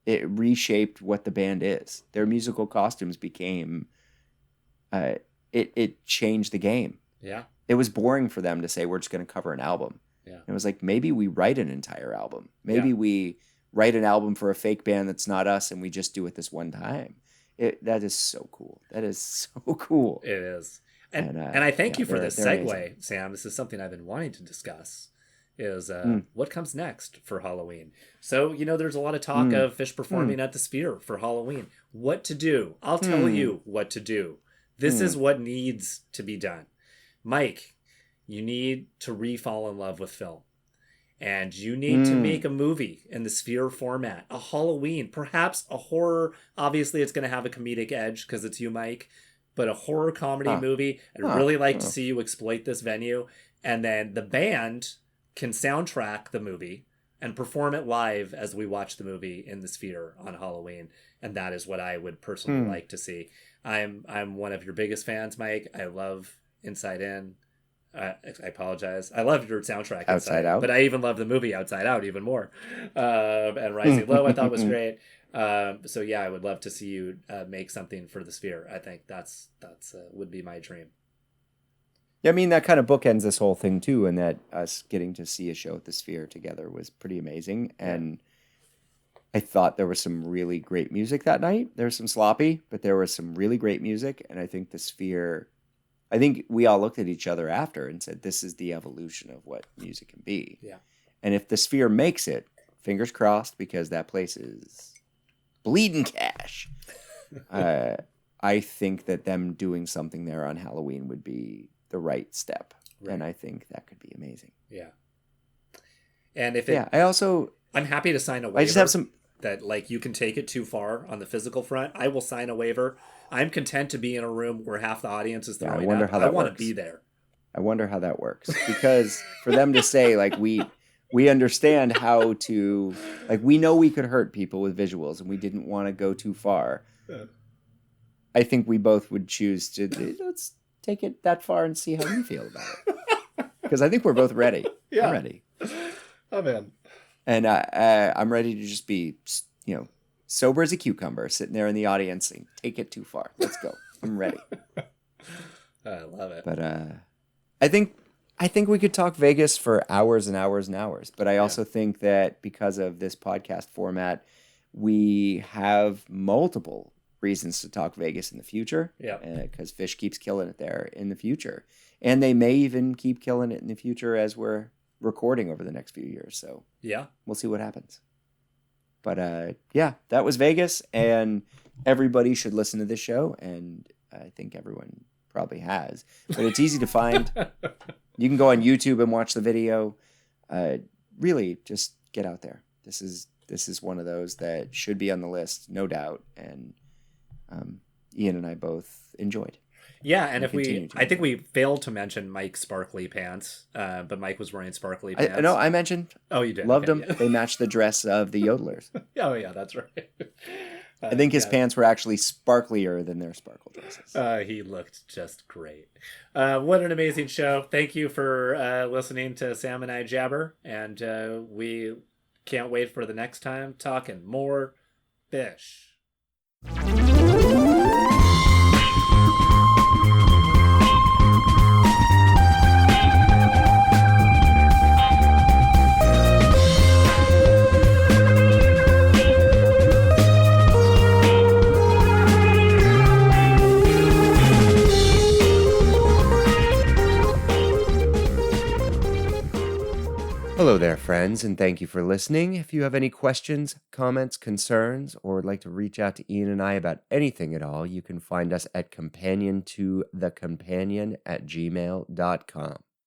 it reshaped what the band is. Their musical costumes became, it changed the game. Yeah. It was boring for them to say, we're just going to cover an album. Yeah. It was like, maybe we write an entire album. Maybe we write an album for a fake band that's not us and we just do it this one time. That is so cool. That is so cool. It is. And I thank you for this segue, amazing. Sam. This is something I've been wanting to discuss. Is what comes next for Halloween. So, there's a lot of talk of Phish performing at the Sphere for Halloween. What to do? I'll tell you what to do. This is what needs to be done. Mike, you need to re-fall in love with film. And you need to make a movie in the Sphere format. A Halloween, perhaps a horror. Obviously, it's going to have a comedic edge because it's you, Mike. But a horror comedy movie. I'd really like to see you exploit this venue. And then the band can soundtrack the movie and perform it live as we watch the movie in the Sphere on Halloween. And that is what I would personally like to see. I'm one of your biggest fans, Mike. I love Inside In. I apologize. I love your soundtrack Outside Out, but I even love the movie Outside Out even more. And Rising Low I thought was great. So yeah, I would love to see you make something for the Sphere. I think that's would be my dream. Yeah, I mean, that kind of bookends this whole thing too, and that us getting to see a show at the Sphere together was pretty amazing. And I thought there was some really great music that night. There was some sloppy, but there was some really great music. And I think the Sphere, I think we all looked at each other after and said, this is the evolution of what music can be. Yeah. And if the Sphere makes it, fingers crossed, because that place is bleeding cash. I think that them doing something there on Halloween would be the right step. Right. And I think that could be amazing. Yeah. And if I'm happy to sign a waiver. I just have some that like you can take it too far on the physical front. I will sign a waiver. I'm content to be in a room where half the audience is throwing up. I want to be there. I wonder how that works, because for them to say like we understand how to, like, we know we could hurt people with visuals and we didn't want to go too far. Yeah. I think we both would choose to let's take it that far and see how we feel about it. Because I think we're both ready. Yeah. I'm ready. I'm in. And I'm ready to just be, sober as a cucumber, sitting there in the audience saying, take it too far. Let's go. I'm ready. I love it. But I think we could talk Vegas for hours and hours and hours. But I also think that because of this podcast format, we have multiple reasons to talk Vegas in the future. Yeah. Because Phish keeps killing it there in the future. And they may even keep killing it in the future as we're recording over the next few years. So yeah, we'll see what happens. But that was Vegas, and everybody should listen to this show. And I think everyone probably has, but it's easy to find. You can go on YouTube and watch the video. Really, just get out there. This is this is one of those that should be on the list, no doubt. And Ian and I both enjoyed. Yeah, and I think we failed to mention Mike's sparkly pants, but Mike was wearing sparkly pants. No, I mentioned. Oh, you did. Loved them. Yeah. They matched the dress of the yodelers. Oh, yeah, that's right. I think his pants were actually sparklier than their sparkle dresses. He looked just great. What an amazing show. Thank you for listening to Sam and I jabber, and we can't wait for the next time talking more Phish. Hello there, friends, and thank you for listening. If you have any questions, comments, concerns, or would like to reach out to Ian and I about anything at all, you can find us at companion2thecompanion@gmail.com.